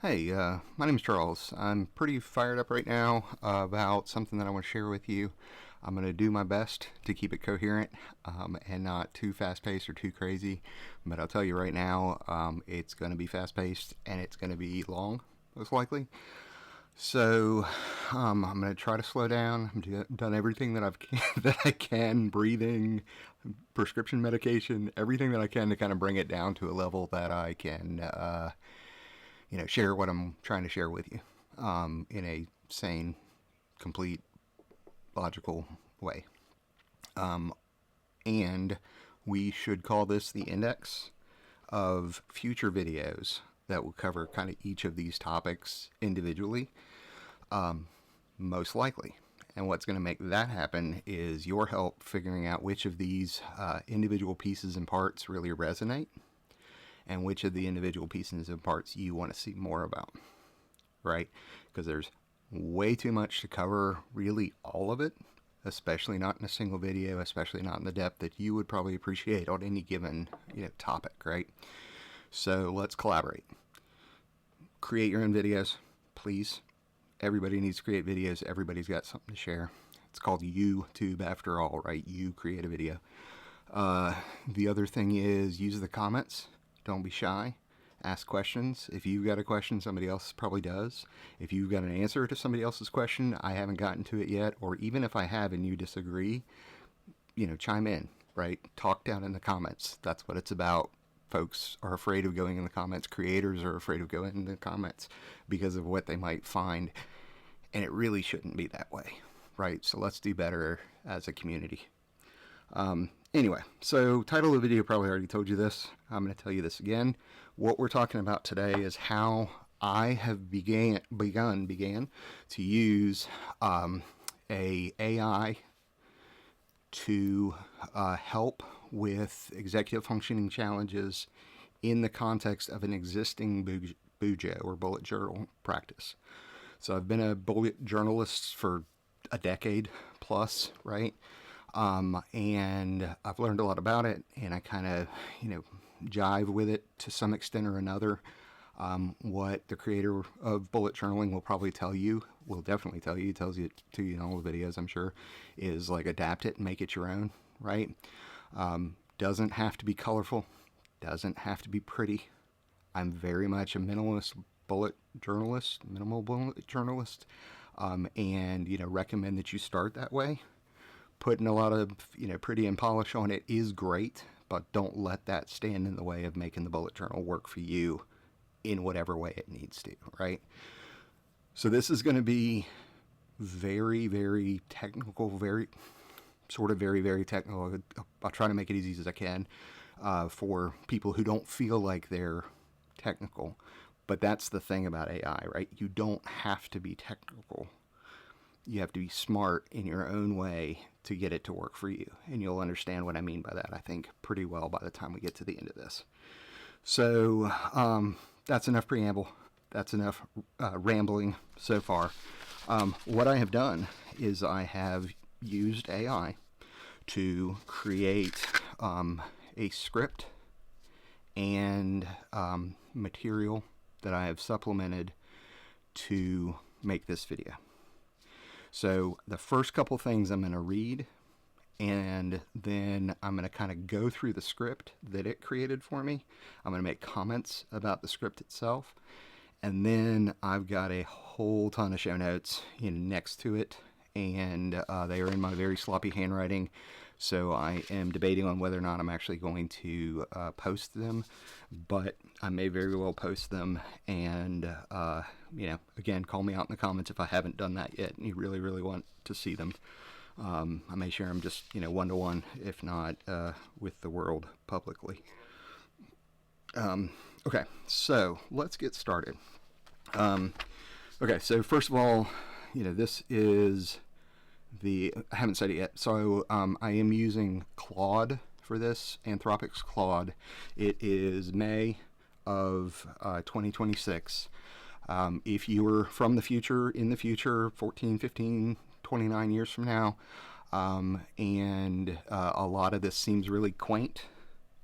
Hey, my name is Charles. I'm pretty fired up right now about something that I want to share with you. I'm going to do my best to keep it coherent and not too fast-paced or too crazy, but I'll tell you right now, it's going to be fast-paced and it's going to be long, most likely. So I'm going to try to slow down. I've done everything that that I can, breathing, prescription medication, everything that I can to kind of bring it down to a level that I can share what I'm trying to share with you in a sane, complete, logical way. And we should call this the index of future videos that will cover kind of each of these topics individually, most likely. And what's going to make that happen is your help figuring out which of these individual pieces and parts really resonate and which of the individual pieces and parts you want to see more about, right? Because there's way too much to cover, really all of it, especially not in a single video, especially not in the depth that you would probably appreciate on any given topic, right? So let's collaborate. Create your own videos, please. Everybody needs to create videos. Everybody's got something to share. It's called YouTube after all, right? You create a video. The other thing is use the comments. Don't be shy. Ask questions. If you've got a question, somebody else probably does. If you've got an answer to somebody else's question, I haven't gotten to it yet, or even if I have and you disagree, chime in, right? Talk down in the comments. That's what it's about. Folks are afraid of going in the comments. Creators are afraid of going in the comments because of what they might find, and it really shouldn't be that way, right? So let's do better as a community. Anyway, so title of the video probably already told you this. I'm going to tell you this again. What we're talking about today is how I have began to use a AI to help with executive functioning challenges in the context of an existing BuJo or bullet journal practice. So I've been a bullet journalist for a decade plus, right? And I've learned a lot about it, and I kind of, jive with it to some extent or another. What the creator of bullet journaling will probably tell you, will definitely tell you, tells you to you in all the videos, I'm sure, is like adapt it and make it your own, right? Doesn't have to be colorful, doesn't have to be pretty. I'm very much a minimal bullet journalist, and recommend that you start that way. Putting a lot of pretty and polish on it is great, but don't let that stand in the way of making the bullet journal work for you in whatever way it needs to, right? So this is going to be very, very technical, very technical. I'll try to make it as easy as I can for people who don't feel like they're technical. But that's the thing about AI, right? You don't have to be technical. You have to be smart in your own way to get it to work for you. And you'll understand what I mean by that, I think, pretty well by the time we get to the end of this. So that's enough preamble. That's enough rambling so far. What I have done is I have used AI to create a script and material that I have supplemented to make this video. So the first couple things I'm going to read, and then I'm going to kind of go through the script that it created for me. I'm going to make comments about the script itself, and then I've got a whole ton of show notes next to it, and they are in my very sloppy handwriting, so I am debating on whether or not I'm actually going to post them, but I may very well post them, and again, call me out in the comments if I haven't done that yet and you really, really want to see them. I may share them just one-to-one, if not with the world publicly. Okay, so let's get started. Okay, so first of all, this is I haven't said it yet, so I am using Claude for this, Anthropic's Claude. It is May of 2026. If you were from the future, in the future, 14, 15, 29 years from now, and a lot of this seems really quaint,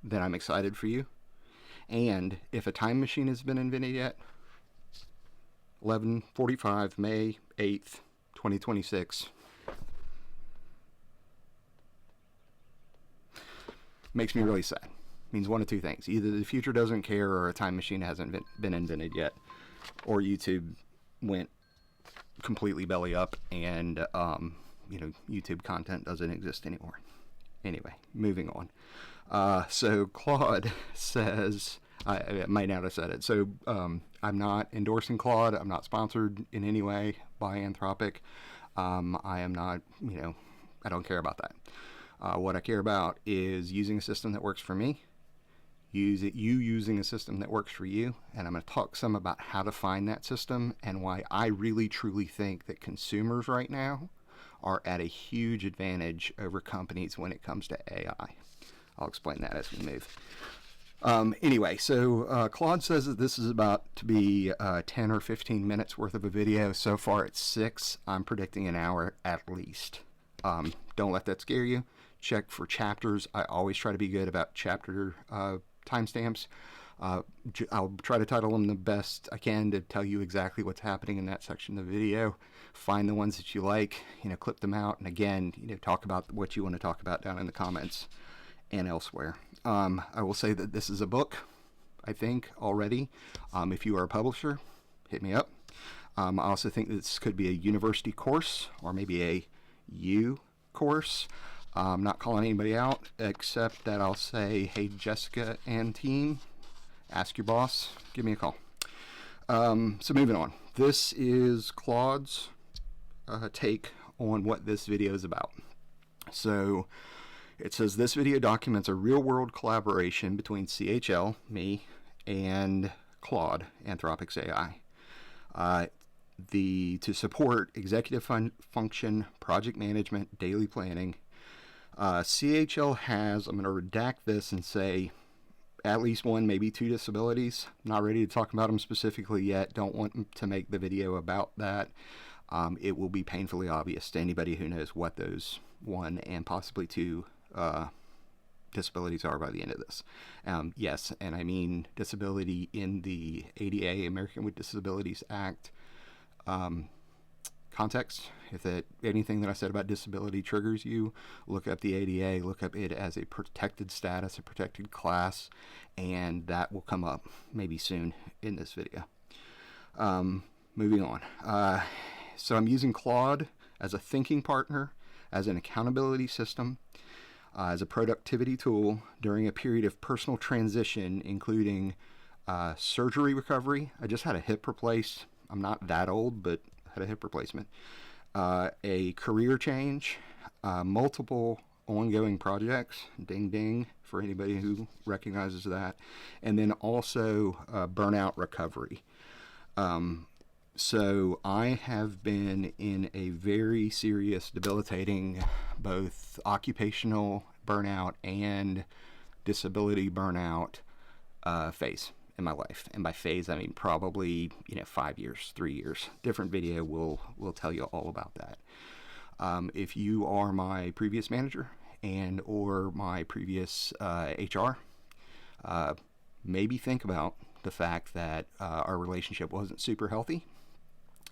then I'm excited for you. And if a time machine has been invented yet, 11:45, May 8th, 2026. Makes me really sad. Means one of two things. Either the future doesn't care, or a time machine hasn't been invented yet, or YouTube went completely belly up and YouTube content doesn't exist anymore. Anyway, moving on. So Claude says, I might not have said it. So I'm not endorsing Claude. I'm not sponsored in any way by Anthropic. I am not, I don't care about that. What I care about is using a system that works for me, using a system that works for you, and I'm going to talk some about how to find that system and why I really truly think that consumers right now are at a huge advantage over companies when it comes to AI. I'll explain that as we move. Anyway, so Claude says that this is about to be 10 or 15 minutes worth of a video. So far it's 6. I'm predicting an hour at least. Don't let that scare you. Check for chapters. I always try to be good about chapter timestamps. I'll try to title them the best I can to tell you exactly what's happening in that section of the video. Find the ones that you like, clip them out, and again, talk about what you want to talk about down in the comments and elsewhere. I will say that this is a book, I think, already. If you are a publisher, hit me up. I also think this could be a university course or maybe a U course. I'm not calling anybody out, except that I'll say, hey, Jessica and team, ask your boss, give me a call. So moving on. This is Claude's take on what this video is about. So it says, this video documents a real-world collaboration between CHL, me, and Claude, Anthropic's AI. To support executive function, project management, daily planning. CHL has, I'm going to redact this and say, at least 1, maybe 2 disabilities. Not ready to talk about them specifically yet. Don't want to make the video about that. It will be painfully obvious to anybody who knows what those 1 and possibly 2 disabilities are by the end of this. Yes, and I mean disability in the ADA, American with Disabilities Act context. If anything that I said about disability triggers you, look up the ADA, look up it as a protected status, a protected class, and that will come up maybe soon in this video. Moving on. So I'm using Claude as a thinking partner, as an accountability system, as a productivity tool during a period of personal transition, including surgery recovery. I just had a hip replaced. I'm not that old, but had a hip replacement. A career change, multiple ongoing projects, ding ding for anybody who recognizes that, and then also burnout recovery. So I have been in a very serious, debilitating, both occupational burnout and disability burnout phase in my life. And by phase, I mean probably 5 years, 3 years. Different video will tell you all about that. If you are my previous manager and or my previous HR, maybe think about the fact that our relationship wasn't super healthy,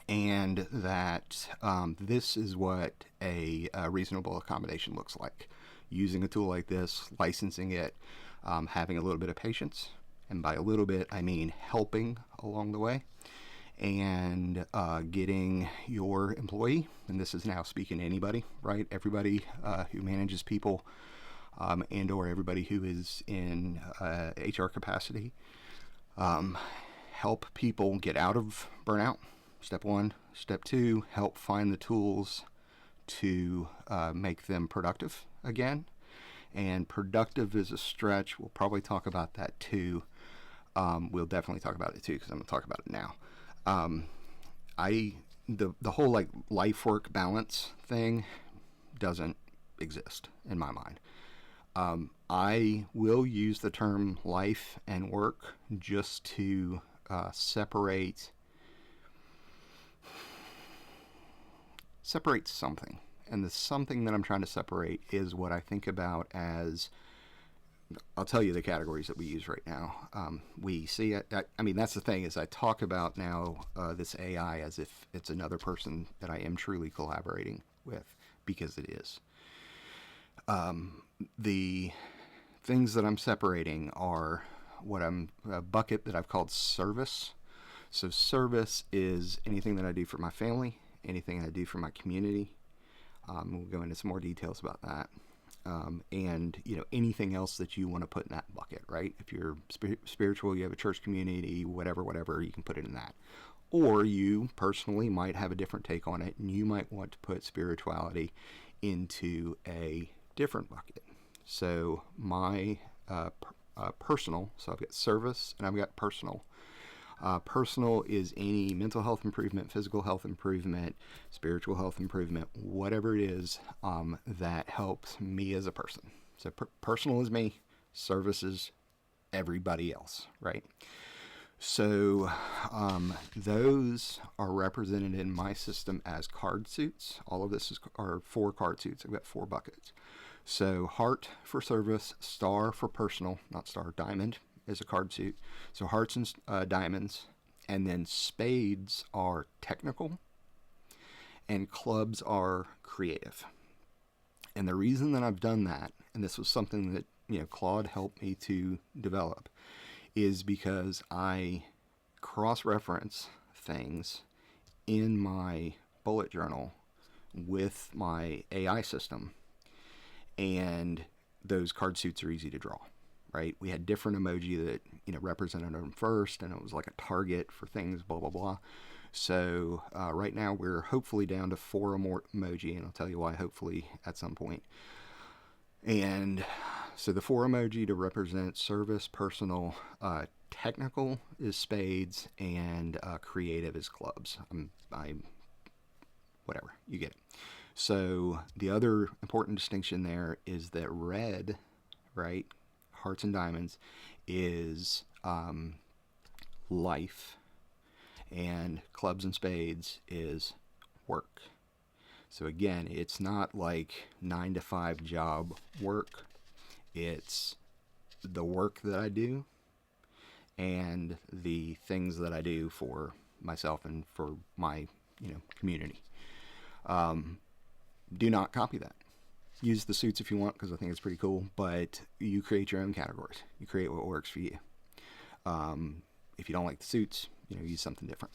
and that this is what a reasonable accommodation looks like. Using a tool like this, licensing it, having a little bit of patience, and by a little bit I mean helping along the way, and getting your employee, and this is now speaking to anybody, right? Everybody who manages people, and or everybody who is in HR capacity, help people get out of burnout. Step 1. Step 2, help find the tools to make them productive again. And productive is a stretch. We'll probably talk about that too. We'll definitely talk about it too, because I'm going to talk about it now. The whole like life work balance thing doesn't exist in my mind. I will use the term life and work just to separate something. And the something that I'm trying to separate is what I think about as I'll tell you the categories that we use right now. We see, I mean, that's the thing is I talk about now this AI as if it's another person that I am truly collaborating with, because it is. The things that I'm separating are what I'm a bucket that I've called service. So service is anything that I do for my family, anything I do for my community. We'll go into some more details about that. And anything else that you want to put in that bucket, right? If you're spiritual, you have a church community, whatever, you can put it in that. Or you personally might have a different take on it, and you might want to put spirituality into a different bucket. So my personal, so I've got service and I've got personal. Personal is any mental health improvement, physical health improvement, spiritual health improvement, whatever it is that helps me as a person. So personal is me, service is everybody else, right? So those are represented in my system as card suits. All of this are 4 card suits. I've got 4 buckets. So heart for service, star for personal, not star, diamond is a card suit. So hearts and diamonds, and then spades are technical, and clubs are creative. And the reason that I've done that, and this was something that Claude helped me to develop, is because I cross-reference things in my bullet journal with my AI system, and those card suits are easy to draw. Right? We had different emoji that, represented them first, and it was like a target for things, blah, blah, blah. So right now we're hopefully down to 4 more emoji, and I'll tell you why hopefully at some point. And so the 4 emoji to represent service, personal, technical is spades, and creative is clubs. I'm whatever, you get it. So the other important distinction there is that red, right, hearts and diamonds, is life, and clubs and spades is work. So again, it's not like 9 to 5 job work. It's the work that I do and the things that I do for myself and for my community. Do not copy that. Use the suits if you want, because I think it's pretty cool, but you create your own categories. You create what works for you. If you don't like the suits, use something different.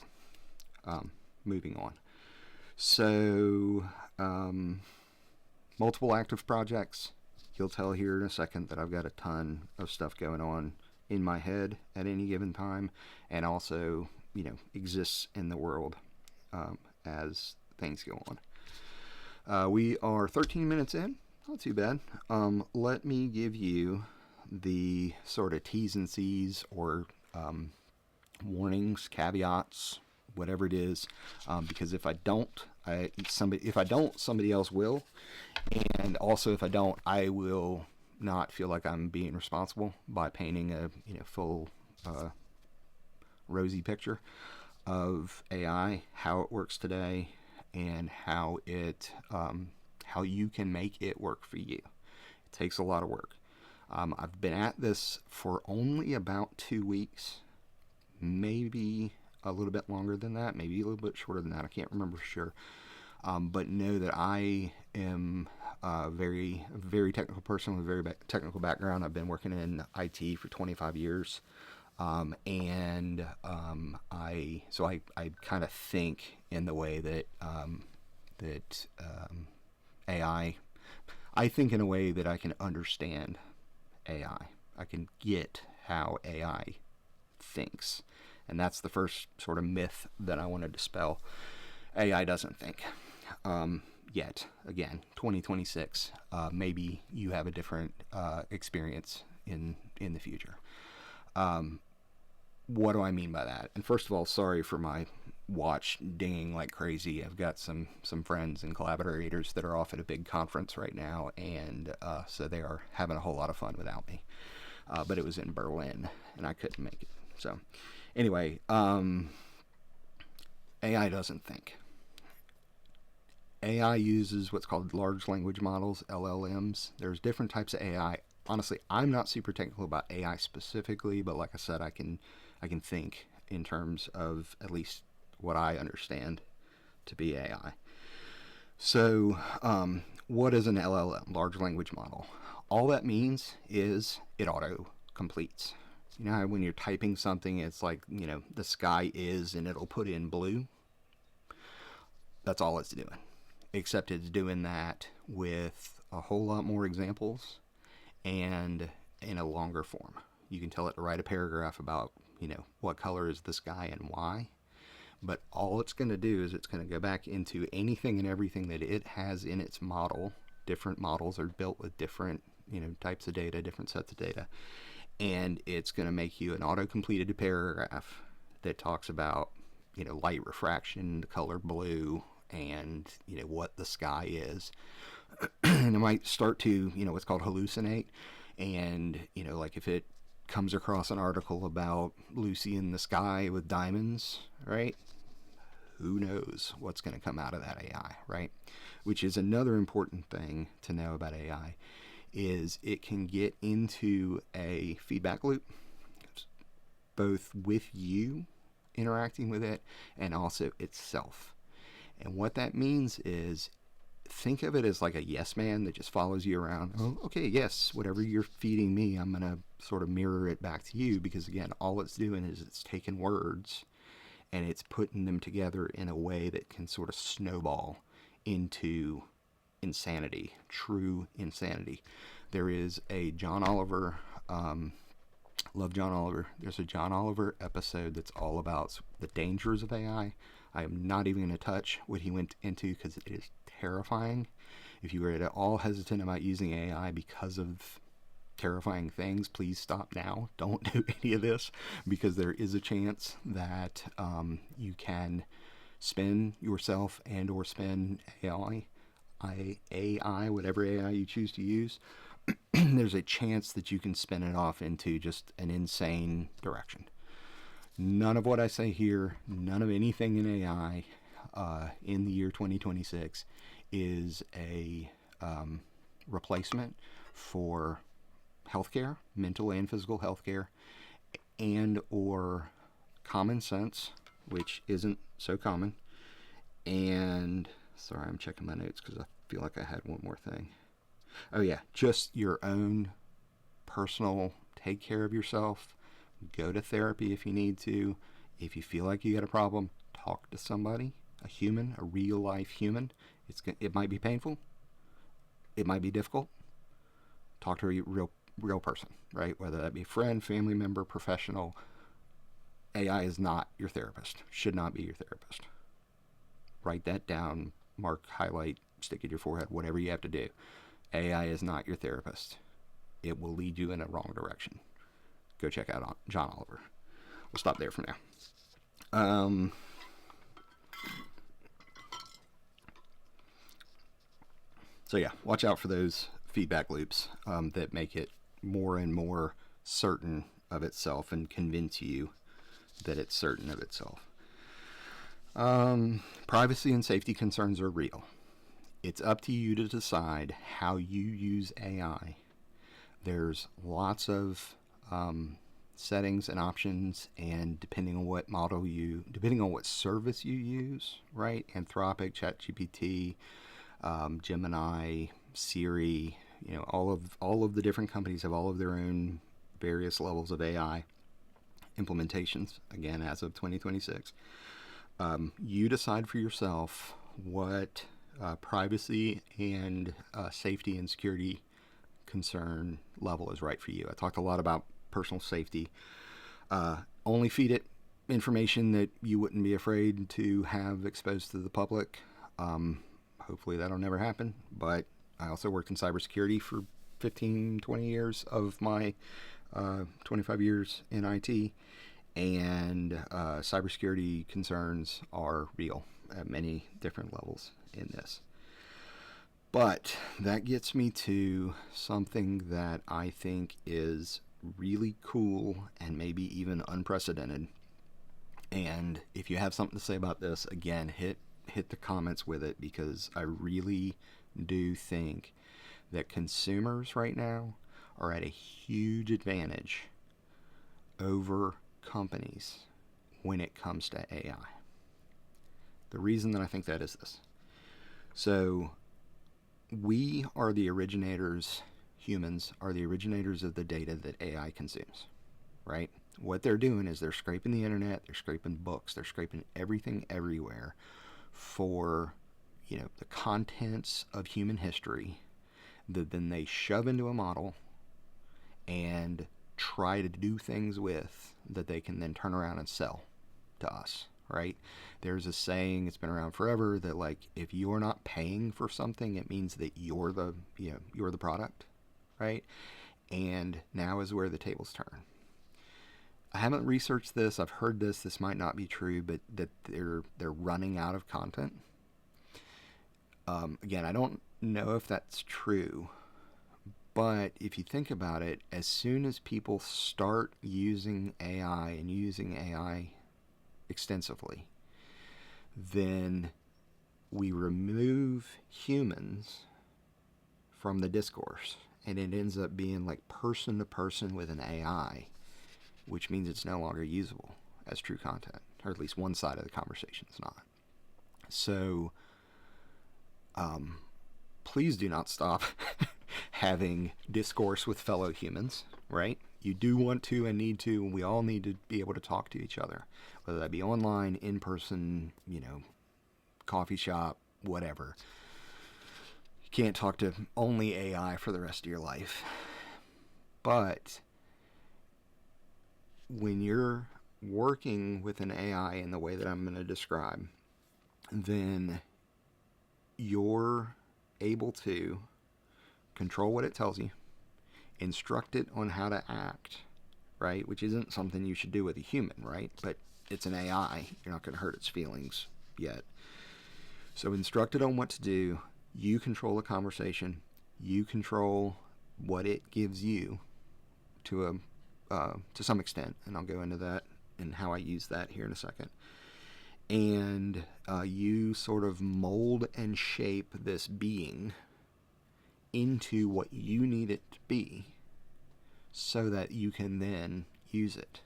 Moving on. So, multiple active projects. You'll tell here in a second that I've got a ton of stuff going on in my head at any given time, and also, exists in the world as things go on. We are 13 minutes in, not too bad. Let me give you the sort of T's and C's, or warnings, caveats, whatever it is, because if I don't, somebody else will, and also if I don't, I will not feel like I'm being responsible by painting a full rosy picture of AI, how it works today, and how you can make it work for you. It takes a lot of work. I've been at this for only about 2 weeks, maybe a little bit longer than that, maybe a little bit shorter than that. I can't remember for sure. But know that I am a very, very technical person with a very technical background. I've been working in IT for 25 years. I kind of think in the way that AI, I think in a way that I can understand AI. I can get how AI thinks. And that's the first sort of myth that I want to dispel. AI doesn't think. Yet. Again, 2026. Maybe you have a different experience in the future. What do I mean by that? And first of all, sorry for my watch dinging like crazy. I've got some friends and collaborators that are off at a big conference right now, and so they are having a whole lot of fun without me. But it was in Berlin, and I couldn't make it. So anyway, AI doesn't think. AI uses what's called large language models, LLMs. There's different types of AI honestly, I'm not super technical about AI specifically, but like I said, I can think in terms of at least what I understand to be AI. So, what is an LLM, large language model? All that means is it auto completes. You know how when you're typing something, it's like, the sky is, and it'll put in blue? That's all it's doing. Except it's doing that with a whole lot more examples and in a longer form. You can tell it to write a paragraph about, what color is the sky and why. But all it's going to do is it's going to go back into anything and everything that it has in its model. Different models are built with different, types of data, different sets of data. And it's going to make you an auto-completed paragraph that talks about, light refraction, the color blue, and, what the sky is. And it might start to, what's called hallucinate. And, like if it comes across an article about Lucy in the sky with diamonds, right? Who knows what's going to come out of that AI, right? Which is another important thing to know about AI, is it can get into a feedback loop, both with you interacting with it and also itself. And what that means is, think of it as like a yes man that just follows you around. Oh, okay, yes, whatever you're feeding me, I'm going to sort of mirror it back to you, because again, all it's doing is it's taking words and it's putting them together in a way that can sort of snowball into insanity, true insanity. There is a John Oliver, love John Oliver. There's a John Oliver episode that's all about the dangers of AI. I am not even going to touch what he went into because it is terrifying. If you are at all hesitant about using AI because of terrifying things, please stop now. Don't do any of this, because there is a chance that you can spin yourself and or spin AI, whatever AI you choose to use. There's a chance that you can spin it off into just an insane direction. None of what I say here, none of anything in AI in the year 2026 is a replacement for healthcare, mental and physical healthcare, and or common sense, which isn't so common. And sorry, I'm checking my notes because I feel like I had one more thing. Oh yeah, just your own personal take care of yourself. Go to therapy if you need to. If you feel like you got a problem, talk to somebody, a human, a real life human. It might be painful. It might be difficult. Talk to a real person, right? Whether that be friend, family member, professional. AI is not your therapist. Should not be your therapist. Write that down, mark, highlight, stick it in your forehead, whatever you have to do. AI is not your therapist. It will lead you in a wrong direction. Go check out John Oliver. We'll stop there for now. So yeah, watch out for those feedback loops that make it more and more certain of itself and convince you that it's certain of itself. Privacy and safety concerns are real. It's up to you to decide how you use AI. There's lots of settings and options, and depending on what service you use, right? Anthropic, ChatGPT, Gemini, Siri, all of the different companies have all of their own various levels of AI implementations, again, as of 2026. You decide for yourself what privacy and safety and security concern level is right for you. I talked a lot about personal safety. Only feed it information that you wouldn't be afraid to have exposed to the public. Hopefully that'll never happen, but I also worked in cybersecurity for 15, 20 years of my 25 years in IT, and cybersecurity concerns are real at many different levels in this. But that gets me to something that I think is really cool and maybe even unprecedented. And if you have something to say about this, again, hit the comments with it, because I really do think that consumers right now are at a huge advantage over companies when it comes to AI. The reason that I think that is this. So we are the originators, humans are the originators of the data that AI consumes, right? What they're doing is they're scraping the internet, they're scraping books, they're scraping everything everywhere for, the contents of human history that then they shove into a model and try to do things with that they can then turn around and sell to us, right? There's a saying, it's been around forever, that like if you're not paying for something, it means that you're the product, right? And now is where the tables turn. I haven't researched this. I've heard this might not be true, but that they're running out of content. Again, I don't know if that's true, but if you think about it, as soon as people start using AI and using AI extensively, then we remove humans from the discourse, and it ends up being like person to person with an AI, which means it's no longer usable as true content, or at least one side of the conversation is not. So please do not stop having discourse with fellow humans, right? You do want to and need to, and we all need to be able to talk to each other, whether that be online, in person, coffee shop, whatever. You can't talk to only AI for the rest of your life. But when you're working with an AI in the way that I'm going to describe, then you're able to control what it tells you, instruct it on how to act, right? Which isn't something you should do with a human, right? But it's an AI. You're not going to hurt its feelings yet. So instruct it on what to do. You control the conversation. You control what it gives you to some extent, and I'll go into that and how I use that here in a second. And you sort of mold and shape this being into what you need it to be so that you can then use it,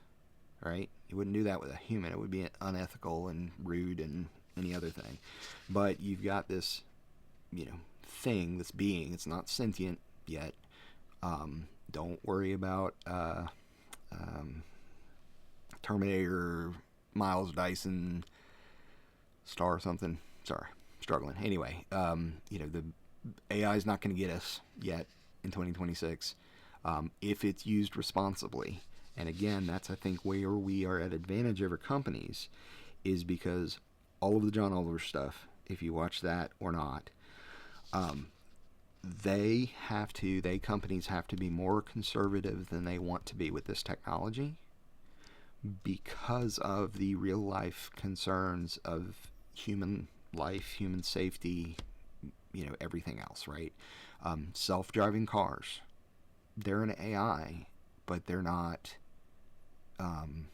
right? You wouldn't do that with a human. It would be unethical and rude and any other thing. But you've got this, thing, this being. It's not sentient yet. Don't worry about Terminator, Miles Dyson, Star something. Sorry, struggling. Anyway, the AI is not going to get us yet in 2026 if it's used responsibly. And again, that's, I think, where we are at advantage over companies, is because all of the John Oliver stuff, if you watch that or not, companies have to be more conservative than they want to be with this technology because of the real life concerns of human life, human safety, everything else, right? Self-driving cars, they're an AI, but they're not Skynet.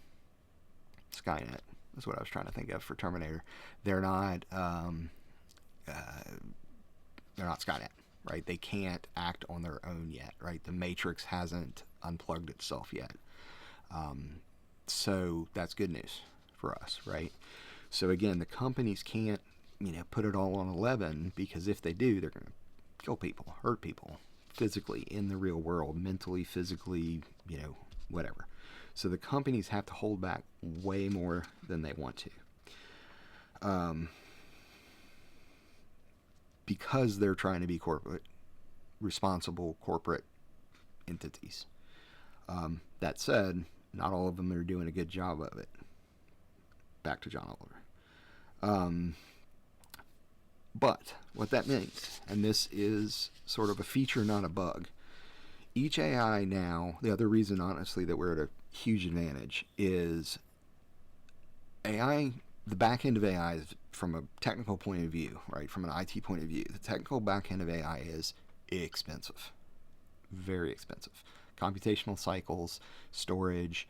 That's what I was trying to think of for Terminator. They're not Skynet, right? They can't act on their own yet, right? The Matrix hasn't unplugged itself yet. So that's good news for us, right? So again, the companies can't, put it all on 11, because if they do, they're going to kill people, hurt people physically in the real world, mentally, physically, whatever. So the companies have to hold back way more than they want to. Because they're trying to be responsible corporate entities. That said, not all of them are doing a good job of it. Back to John Oliver. But what that means, and this is sort of a feature, not a bug, each AI now, the other reason, honestly, that we're at a huge advantage is AI, the back end of AI is, from a technical point of view, right, from an IT point of view, the technical back end of AI is expensive. Very expensive. Computational cycles, storage,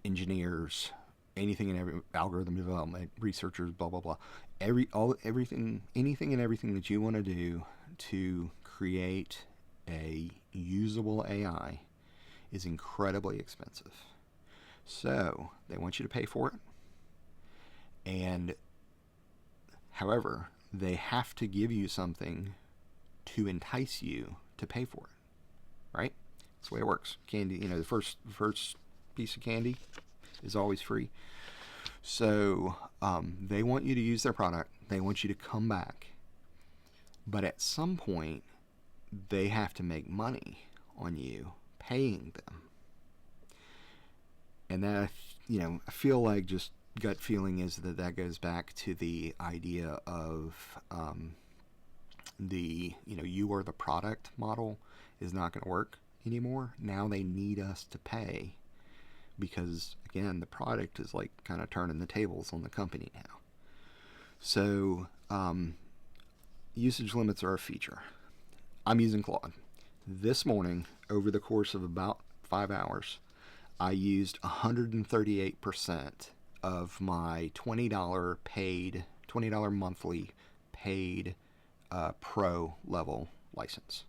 engineers, anything and every algorithm development, researchers, blah blah blah. Anything and everything that you want to do to create a usable AI is incredibly expensive. So they want you to pay for it. And however, they have to give you something to entice you to pay for it, right? That's the way it works. Candy, the first piece of candy is always free. So they want you to use their product. They want you to come back. But at some point, they have to make money on you paying them. And that, I feel like just gut feeling is that goes back to the idea of you are the product model is not going to work anymore. Now they need us to pay because, again, the product is like kind of turning the tables on the company now. So usage limits are a feature. I'm using Claude. This morning, over the course of about 5 hours, I used 138% of my $20 monthly paid pro level license.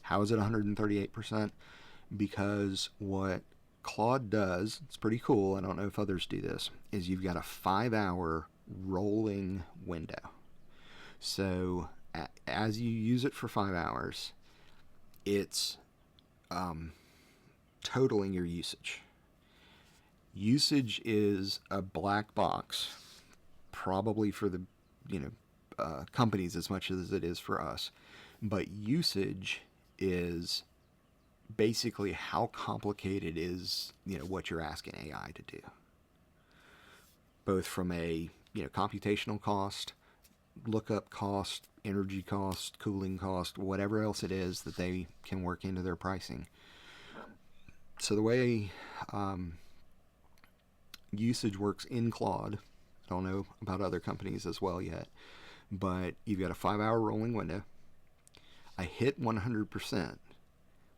How is it 138%? Because what Claude does, it's pretty cool, I don't know if others do this, is you've got a 5-hour rolling window. So as you use it for 5 hours, it's totaling your usage. Usage is a black box, probably for the companies as much as it is for us. But usage is basically how complicated is what you're asking AI to do, both from a computational cost, lookup cost, energy cost, cooling cost, whatever else it is that they can work into their pricing. So the way usage works in Claude, I don't know about other companies as well yet, but you've got a 5-hour rolling window. I hit 100%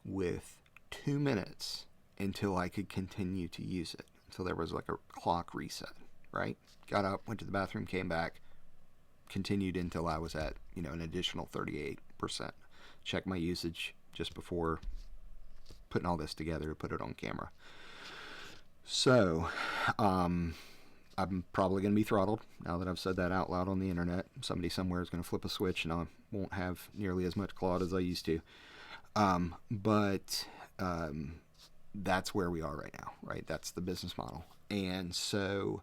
with 2 minutes until I could continue to use it, until there was like a clock reset, right? Got up, went to the bathroom, came back, continued until I was at an additional 38%. Check my usage just before putting all this together to put it on camera. So I'm probably going to be throttled now that I've said that out loud on the internet. Somebody somewhere is going to flip a switch and I won't have nearly as much Claude as I used to. But that's where we are right now, right? That's the business model. And so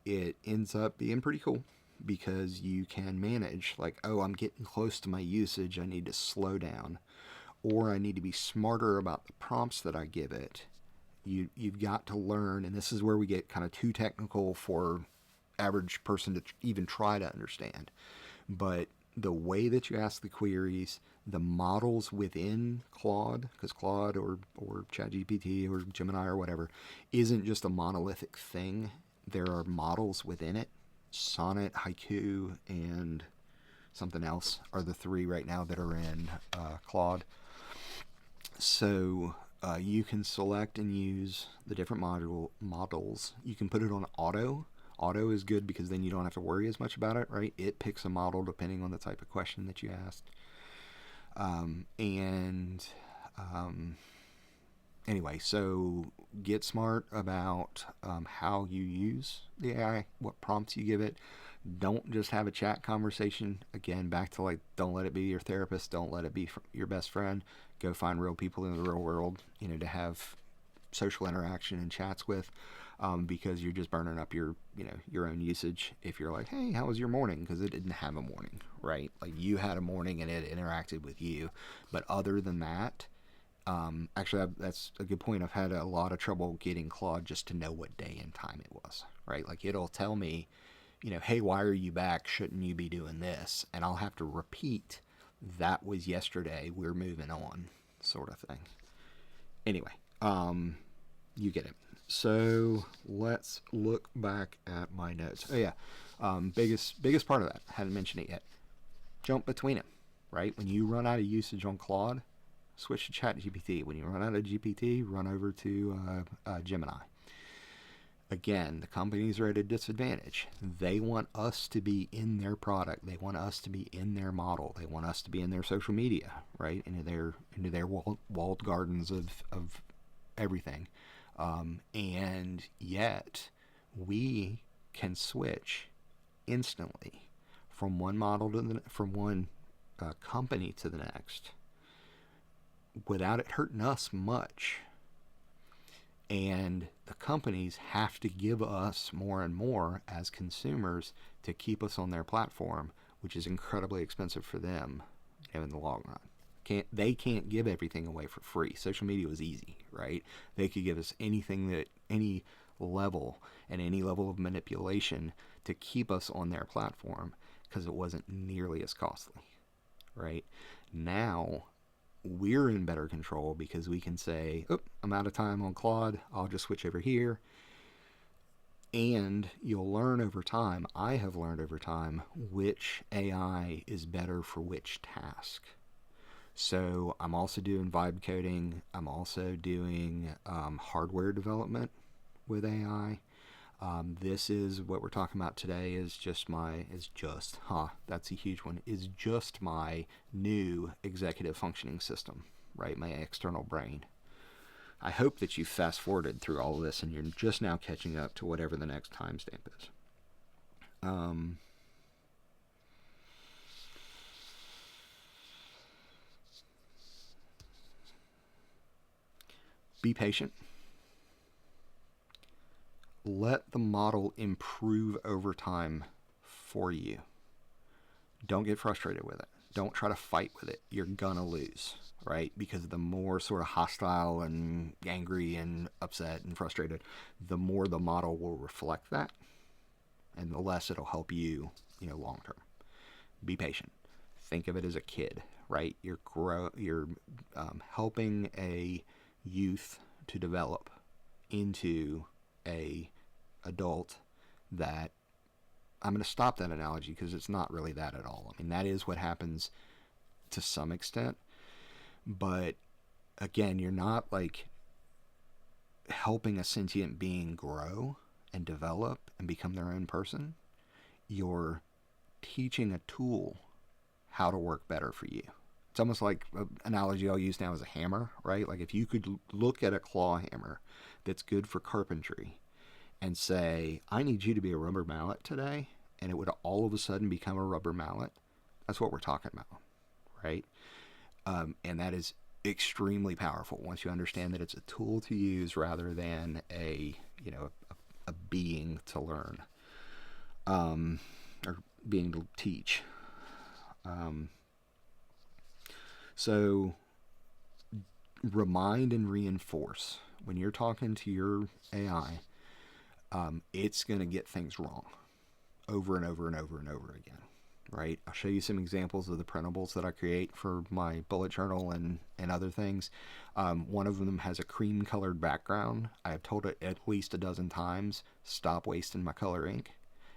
it ends up being pretty cool because you can manage like, oh, I'm getting close to my usage. I need to slow down, or I need to be smarter about the prompts that I give it. You've got to learn, and this is where we get kind of too technical for average person to even try to understand. But the way that you ask the queries, the models within Claude, because Claude or ChatGPT or Gemini or whatever isn't just a monolithic thing. There are models within it. Sonnet, Haiku, and something else are the 3 right now that are in Claude. So you can select and use the different models. You can put it on auto. Auto is good because then you don't have to worry as much about it, right? It picks a model depending on the type of question that you asked. Anyway, so get smart about how you use the AI, what prompts you give it. Don't just have a chat conversation. Again, back to like, don't let it be your therapist. Don't let it be your best friend. Go find real people in the real world, to have social interaction and chats with, because you're just burning up your own usage if you're like, hey, how was your morning? Because it didn't have a morning, right? Like you had a morning and it interacted with you. But other than that, actually, that's a good point. I've had a lot of trouble getting Claude just to know what day and time it was, right? Like it'll tell me, hey, why are you back? Shouldn't you be doing this? And I'll have to repeat, that was yesterday, we're moving on, sort of thing. Anyway, you get it. So let's look back at my notes. Oh yeah, biggest part of that, hadn't mentioned it yet. Jump between them, right? When you run out of usage on Claude, switch to ChatGPT. When you run out of GPT, run over to Gemini. Again, the companies are at a disadvantage. They want us to be in their product. They want us to be in their model. They want us to be in their social media, right? Into their walled gardens of everything. And yet, we can switch instantly from one model to from one company to the next without it hurting us much. And the companies have to give us more and more as consumers to keep us on their platform, which is incredibly expensive for them in the long run. They can't give everything away for free. Social media was easy, right? They could give us anything that any level and any level of manipulation to keep us on their platform because it wasn't nearly as costly, right? Now we're in better control because we can say, oh, I'm out of time on Claude, I'll just switch over here. And you'll learn over time, I have learned over time, which AI is better for which task. So I'm also doing vibe coding. I'm also doing hardware development with AI. This is what we're talking about today that's a huge one, is just my new executive functioning system, right? My external brain. I hope that you fast forwarded through all of this and you're just now catching up to whatever the next timestamp is. Be patient. Let the model improve over time for you. Don't get frustrated with it. Don't try to fight with it. You're gonna lose, right? Because the more sort of hostile and angry and upset and frustrated, the more the model will reflect that, and the less it'll help you, long term. Be patient. Think of it as a kid, right? You're helping a youth to develop into a adult that, I'm going to stop that analogy because it's not really that at all. I mean, that is what happens to some extent, but again, you're not like helping a sentient being grow and develop and become their own person. You're teaching a tool how to work better for you. It's almost like an analogy I'll use now is a hammer, right? Like if you could look at a claw hammer that's good for carpentry and say, I need you to be a rubber mallet today, and it would all of a sudden become a rubber mallet. That's what we're talking about, right? And that is extremely powerful once you understand that it's a tool to use rather than a being to learn, or being to teach. So remind and reinforce when you're talking to your AI. It's going to get things wrong over and over and over and over again, right? I'll show you some examples of the printables that I create for my bullet journal and other things. One of them has a cream colored background. I have told it at least a dozen times, stop wasting my color ink,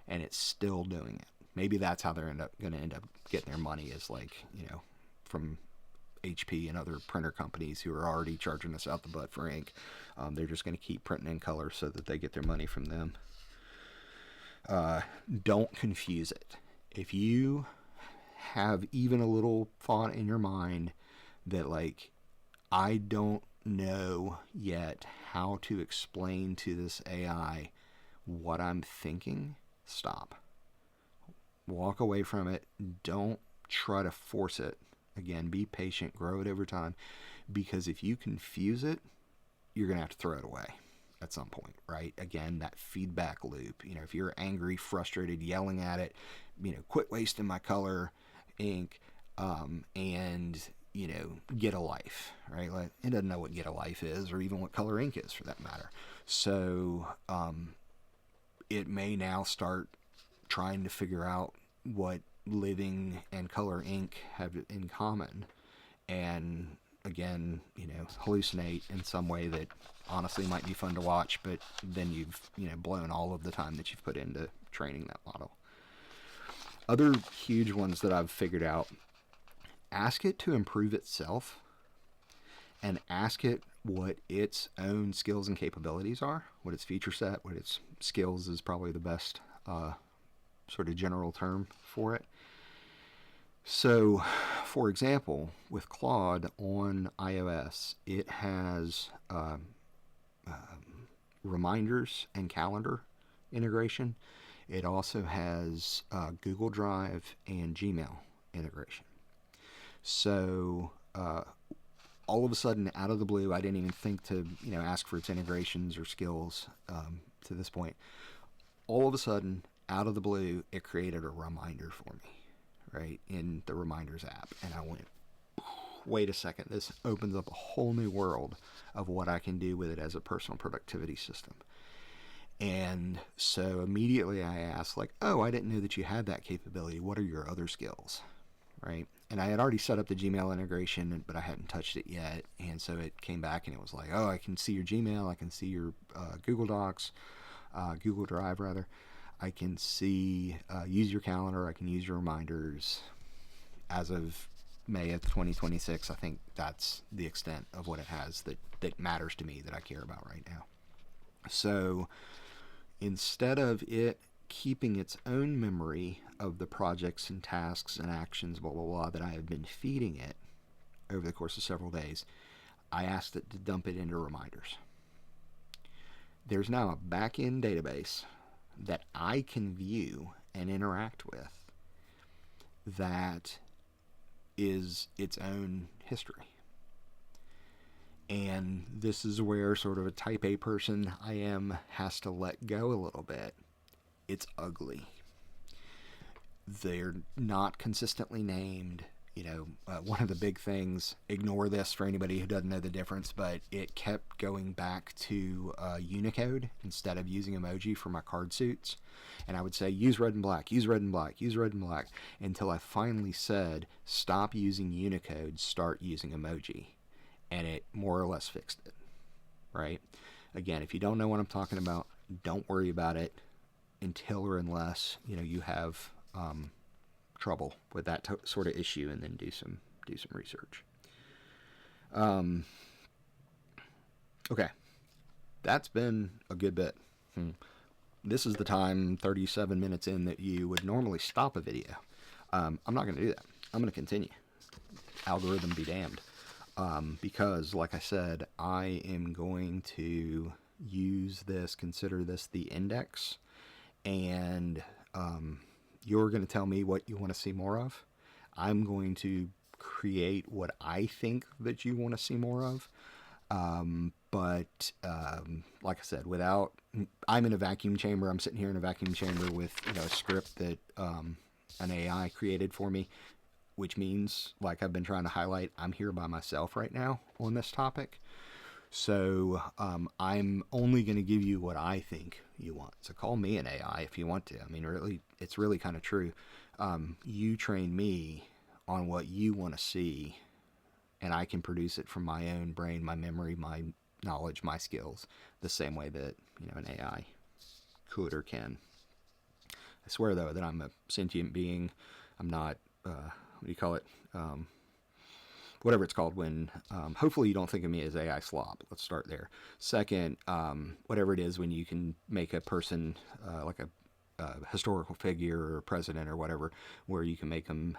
and it's still doing it. Maybe that's how they're going to end up getting their money, is like, from HP and other printer companies who are already charging us out the butt for ink. They're just going to keep printing in color so that they get their money from them. Don't confuse it. If you have even a little thought in your mind that, like, I don't know yet how to explain to this AI what I'm thinking, stop. Walk away from it. Don't try to force it. Again, be patient, grow it over time, because if you confuse it, you're going to have to throw it away at some point, right? Again, that feedback loop. If you're angry, frustrated, yelling at it, quit wasting my color ink, and, get a life, right? Like, it doesn't know what get a life is, or even what color ink is for that matter. So it may now start trying to figure out what living and color ink have in common, and again, hallucinate in some way that honestly might be fun to watch, but then you've blown all of the time that you've put into training that model. Other huge ones that I've figured out: ask it to improve itself, and ask it what its own skills and capabilities are, what its feature set, what its skills is probably the best sort of general term for it. So, for example, with Claude on iOS, it has reminders and calendar integration. It also has Google Drive and Gmail integration. So all of a sudden, out of the blue, I didn't even think to ask for its integrations or skills to this point. All of a sudden, out of the blue, it created a reminder for me, right, in the Reminders app. And I went, wait a second, this opens up a whole new world of what I can do with it as a personal productivity system. And so immediately I asked, like, oh, I didn't know that you had that capability. What are your other skills, right? And I had already set up the Gmail integration, but I hadn't touched it yet. And so it came back and it was like, oh, I can see your Gmail. I can see your Google Docs, Google Drive, rather. I can see, use your calendar. I can use your reminders. As of May of 2026, I think that's the extent of what it has that matters to me, that I care about right now. So instead of it keeping its own memory of the projects and tasks and actions, blah, blah, blah, that I have been feeding it over the course of several days, I asked it to dump it into reminders. There's now a back-end database that I can view and interact with that is its own history. And this is where sort of a type A person I am has to let go a little bit. It's ugly. They're not consistently named. One of the big things, ignore this for anybody who doesn't know the difference, but it kept going back to Unicode instead of using emoji for my card suits. And I would say, use red and black, use red and black, use red and black, until I finally said, stop using Unicode, start using emoji. And it more or less fixed it, right? Again, if you don't know what I'm talking about, don't worry about it until or unless you have trouble with that sort of issue, and then do some research. Okay, that's been a good bit. This is the time, 37 minutes in, that you would normally stop a video. I'm not going to do that. I'm going to continue. Algorithm be damned. Because, like I said, I am going to consider this the index, and you're going to tell me what you want to see more of. I'm going to create what I think that you want to see more of. But like I said, I'm in a vacuum chamber. I'm sitting here in a vacuum chamber with a script that an AI created for me, which means, like I've been trying to highlight, I'm here by myself right now on this topic. So I'm only going to give you what I think you want. So call me an AI if you want to. I mean, really, it's really kind of true. You train me on what you want to see, and I can produce it from my own brain, my memory, my knowledge, my skills, the same way that an AI could or can. I swear, though, that I'm a sentient being. I'm not, what do you call it? Whatever it's called when, hopefully you don't think of me as AI slop. Let's start there. Second, whatever it is when you can make a person like a historical figure or a president or whatever, where you can make them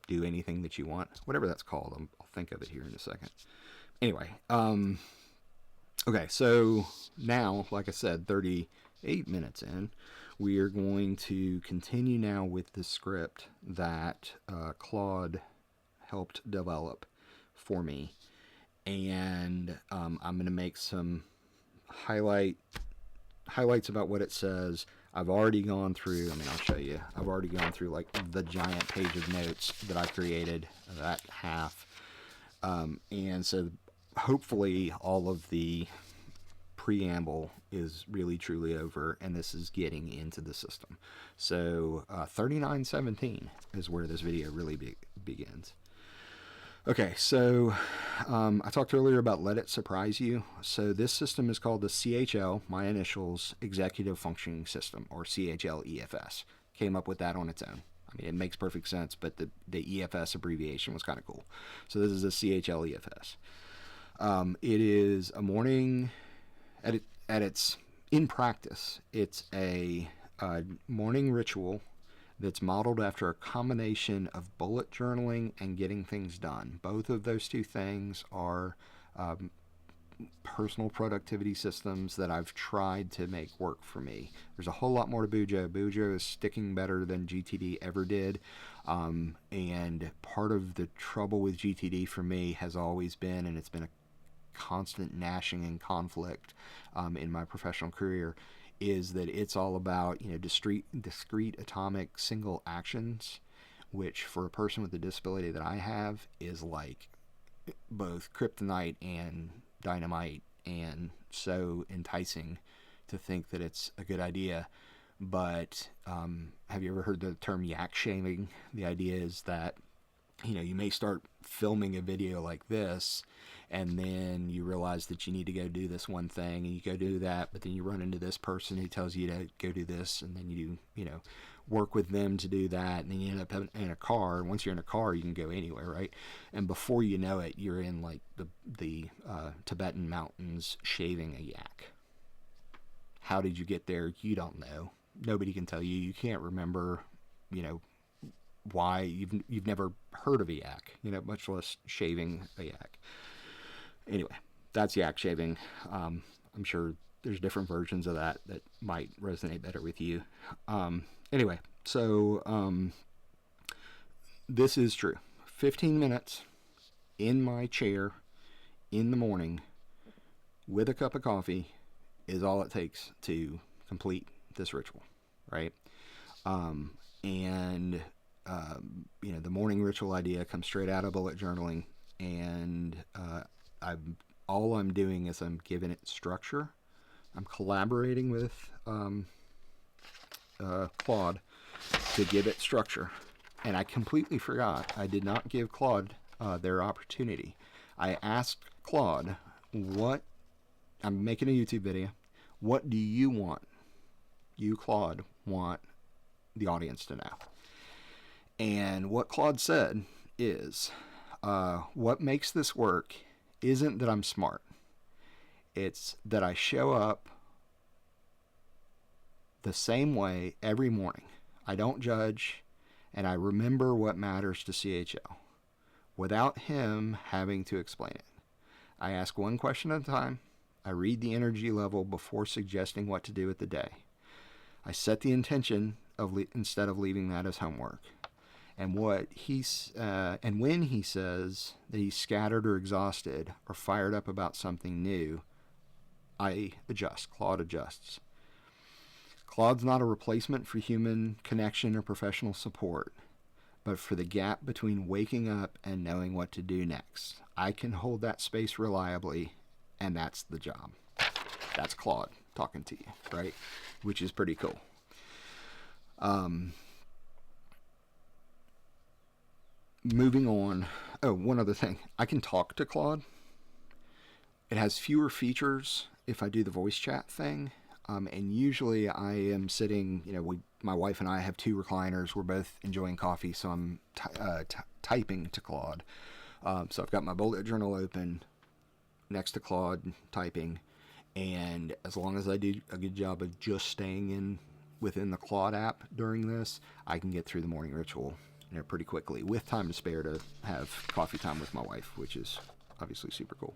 do anything that you want. Whatever that's called, I'll think of it here in a second. Anyway, okay, so now, like I said, 38 minutes in, we are going to continue now with the script that Claude helped develop for me, and I'm going to make some highlights about what it says. I've already gone through, I'll show you, I've already gone through like the giant page of notes that I created, that half, and so hopefully all of the preamble is really truly over, and this is getting into the system. So 39:17 is where this video really begins. Okay, so I talked earlier about Let It Surprise You. So this system is called the CHL, my initials, Executive Functioning System, or CHL EFS. Came up with that on its own. It makes perfect sense, but the EFS abbreviation was kind of cool. So this is a CHL EFS. It is a morning, at its, in practice, it's a morning ritual that's modeled after a combination of bullet journaling and getting things done. Both of those two things are personal productivity systems that I've tried to make work for me. There's a whole lot more to BuJo. BuJo is sticking better than GTD ever did. And part of the trouble with GTD for me has always been, and it's been a constant gnashing and conflict in my professional career, is that it's all about, discrete atomic single actions, which for a person with the disability that I have is like both kryptonite and dynamite, and so enticing to think that it's a good idea. But have you ever heard the term yak shaving? The idea is that you may start filming a video like this, and then you realize that you need to go do this one thing, and you go do that, but then you run into this person who tells you to go do this, and then you work with them to do that, and then you end up in a car. And once you're in a car, you can go anywhere, right? And before you know it, you're in like the Tibetan mountains shaving a yak. How did you get there? You don't know. Nobody can tell you. You can't remember, why. You've never heard of a yak, much less shaving a yak. Anyway, that's yak shaving. I'm sure there's different versions of that might resonate better with you. Anyway, so this is true. 15 minutes in my chair in the morning with a cup of coffee is all it takes to complete this ritual, right? The morning ritual idea comes straight out of bullet journaling, and all I'm doing is I'm giving it structure. I'm collaborating with Claude to give it structure, and I completely forgot. I did not give Claude their opportunity. I asked Claude, I'm making a YouTube video. What do you want? You, Claude, want the audience to know? And what Claude said is, what makes this work isn't that I'm smart. It's that I show up the same way every morning. I don't judge, and I remember what matters to CHL without him having to explain it. I ask one question at a time. I read the energy level before suggesting what to do with the day. I set the intention instead of leaving that as homework. And when he says that he's scattered or exhausted or fired up about something new, I adjust. Claude adjusts. Claude's not a replacement for human connection or professional support, but for the gap between waking up and knowing what to do next. I can hold that space reliably, and that's the job. That's Claude talking to you, right? Which is pretty cool. Moving on. Oh, one other thing. I can talk to Claude. It has fewer features if I do the voice chat thing. And usually I am sitting, my wife and I have two recliners. We're both enjoying coffee, so I'm typing to Claude. So I've got my bullet journal open next to Claude typing. And as long as I do a good job of just staying within the Claude app during this, I can get through the morning ritual pretty quickly, with time to spare to have coffee time with my wife, which is obviously super cool.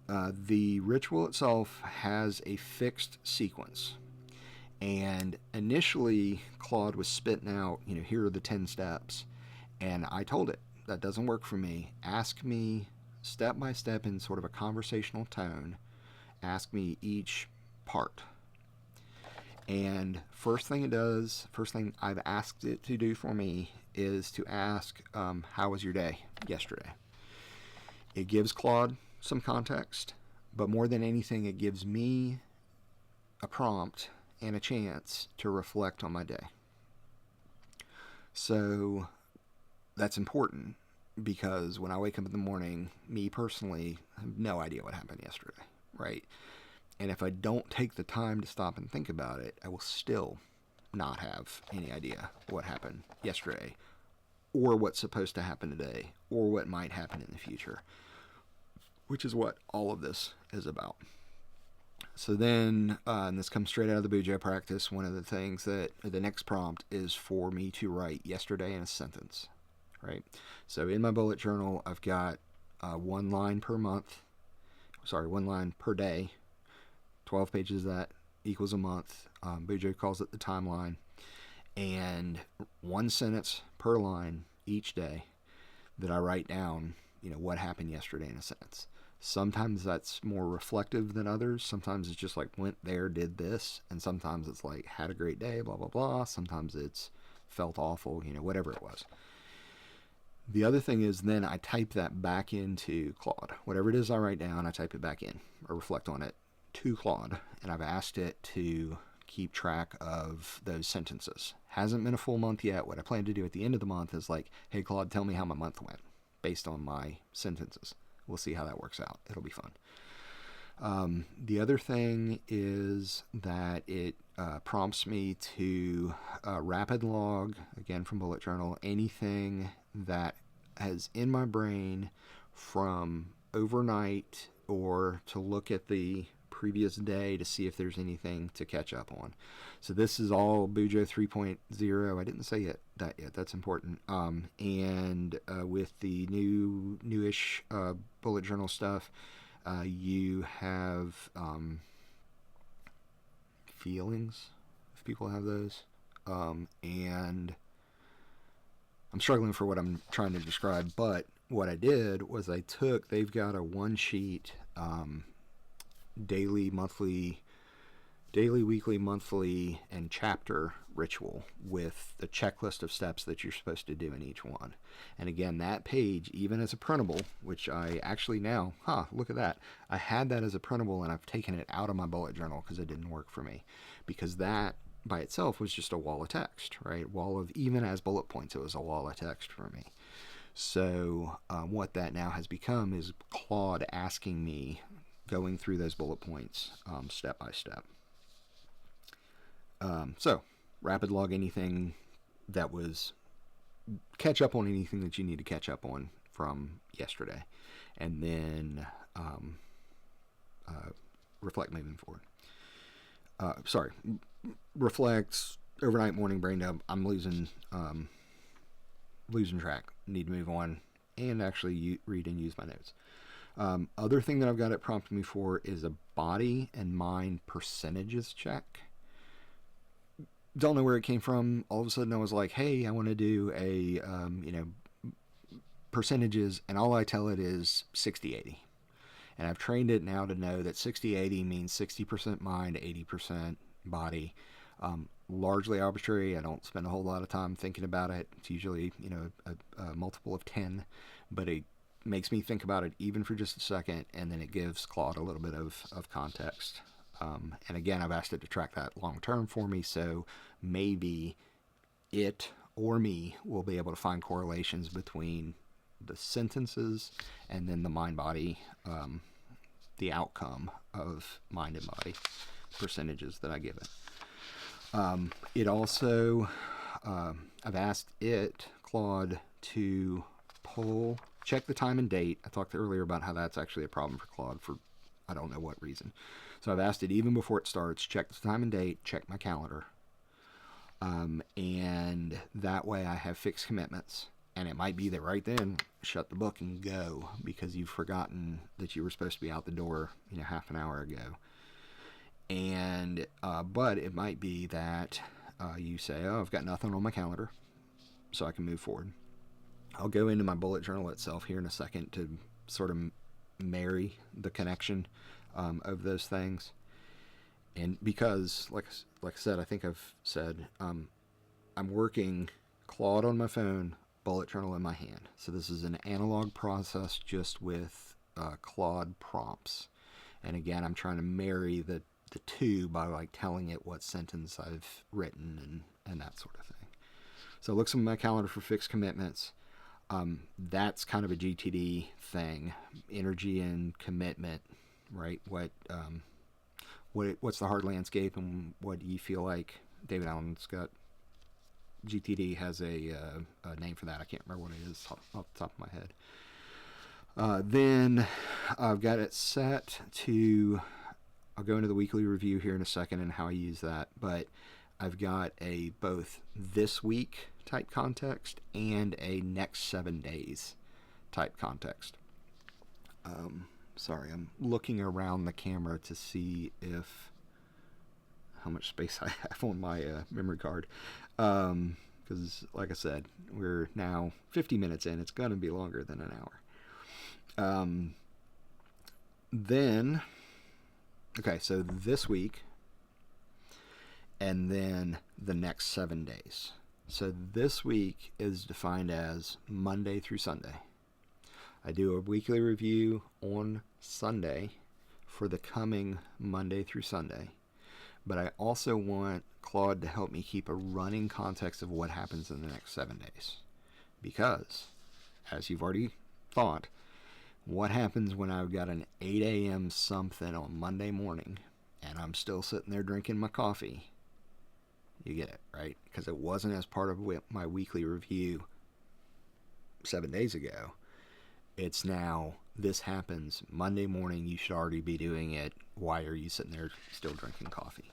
The ritual itself has a fixed sequence, and initially Claude was spitting out, here are the 10 steps, and I told it, that doesn't work for me. Ask me step by step in sort of a conversational tone. Ask me each part. And first thing I've asked it to do for me is to ask, how was your day yesterday? It gives Claude some context, but more than anything, it gives me a prompt and a chance to reflect on my day. So that's important, because when I wake up in the morning, me personally, I have no idea what happened yesterday, right? And if I don't take the time to stop and think about it, I will still not have any idea what happened yesterday or what's supposed to happen today, or what might happen in the future, which is what all of this is about. So then, and this comes straight out of the BuJo practice, one of the things that the next prompt is for me to write yesterday in a sentence, right? So in my bullet journal, I've got 1 line per month, 1 line per day, 12 pages of that equals a month. BuJo calls it the timeline, and 1 sentence per line each day that I write down, what happened yesterday in a sentence. Sometimes that's more reflective than others. Sometimes it's just like, went there, did this. And sometimes it's like, had a great day, blah, blah, blah. Sometimes it's felt awful, whatever it was. The other thing is then I type that back into Claude. Whatever it is I write down, I type it back in or reflect on it to Claude. And I've asked it to keep track of those sentences. Hasn't been a full month yet. What I plan to do at the end of the month is like, hey, Claude, tell me how my month went based on my sentences. We'll see how that works out. It'll be fun. The other thing is that it prompts me to rapid log, again from bullet journal, anything that has in my brain from overnight, or to look at the previous day to see if there's anything to catch up on. So this is all BuJo 3.0. I didn't say that yet. That's important. And with the newish bullet journal stuff, you have feelings, if people have those. And I'm struggling for what I'm trying to describe, but what I did was they've got a 1-sheet daily, weekly, monthly, and chapter ritual with the checklist of steps that you're supposed to do in each one. And again, that page, even as a printable, which I actually now, look at that. I had that as a printable and I've taken it out of my bullet journal because it didn't work for me. Because that by itself was just a wall of text, right? Even as bullet points, it was a wall of text for me. So what that now has become is Claude asking me, going through those bullet points step by step. So rapid log anything that was, catch up on anything that you need to catch up on from yesterday, and then reflect moving forward. Reflects overnight, morning, brain dump. I'm losing track. Need to move on and actually read and use my notes. Other thing that I've got it prompted me for is a body and mind percentages check. Don't know where it came from. All of a sudden I was like, hey, I want to do a, percentages, and all I tell it is 60-80. And I've trained it now to know that 60-80 means 60% mind, 80% body. Largely arbitrary. I don't spend a whole lot of time thinking about it. It's usually, a multiple of 10, but it makes me think about it even for just a second, and then it gives Claude a little bit of context. And again, I've asked it to track that long term for me, so maybe it or me will be able to find correlations between the sentences and then the mind-body, the outcome of mind and body percentages that I give it. It also, I've asked Claude, to check the time and date. I talked earlier about how that's actually a problem for Claude for I don't know what reason. So I've asked it, even before it starts, check the time and date, check my calendar. And that way I have fixed commitments. And it might be that right then, shut the book and go, because you've forgotten that you were supposed to be out the door, half an hour ago. And but it might be that you say, oh, I've got nothing on my calendar, so I can move forward. I'll go into my bullet journal itself here in a second to sort of marry the connection of those things. And because, like I said, I think I've said, I'm working Claude on my phone, bullet journal in my hand. So this is an analog process just with Claude prompts. And again, I'm trying to marry the two by like telling it what sentence I've written and that sort of thing. So it looks at my calendar for fixed commitments. That's kind of a GTD thing, energy and commitment, right? What's the hard landscape, and what do you feel like? David Allen's got GTD has a name for that. I can't remember what it is off the top of my head. Then I've got it set to, I'll go into the weekly review here in a second and how I use that, but I've got a both this week type context and a next 7 days type context. Sorry, I'm looking around the camera to see how much space I have on my memory card. Because, like I said, we're now 50 minutes in. It's going to be longer than an hour. Then, okay, so this week, and then the next 7 days. So this week is defined as Monday through Sunday. I do a weekly review on Sunday for the coming Monday through Sunday. But I also want Claude to help me keep a running context of what happens in the next 7 days. Because, as you've already thought, what happens when I've got an 8 a.m. something on Monday morning and I'm still sitting there drinking my coffee? You get it, right? Because it wasn't as part of my weekly review 7 days ago. It's now, this happens Monday morning, you should already be doing it. Why are you sitting there still drinking coffee?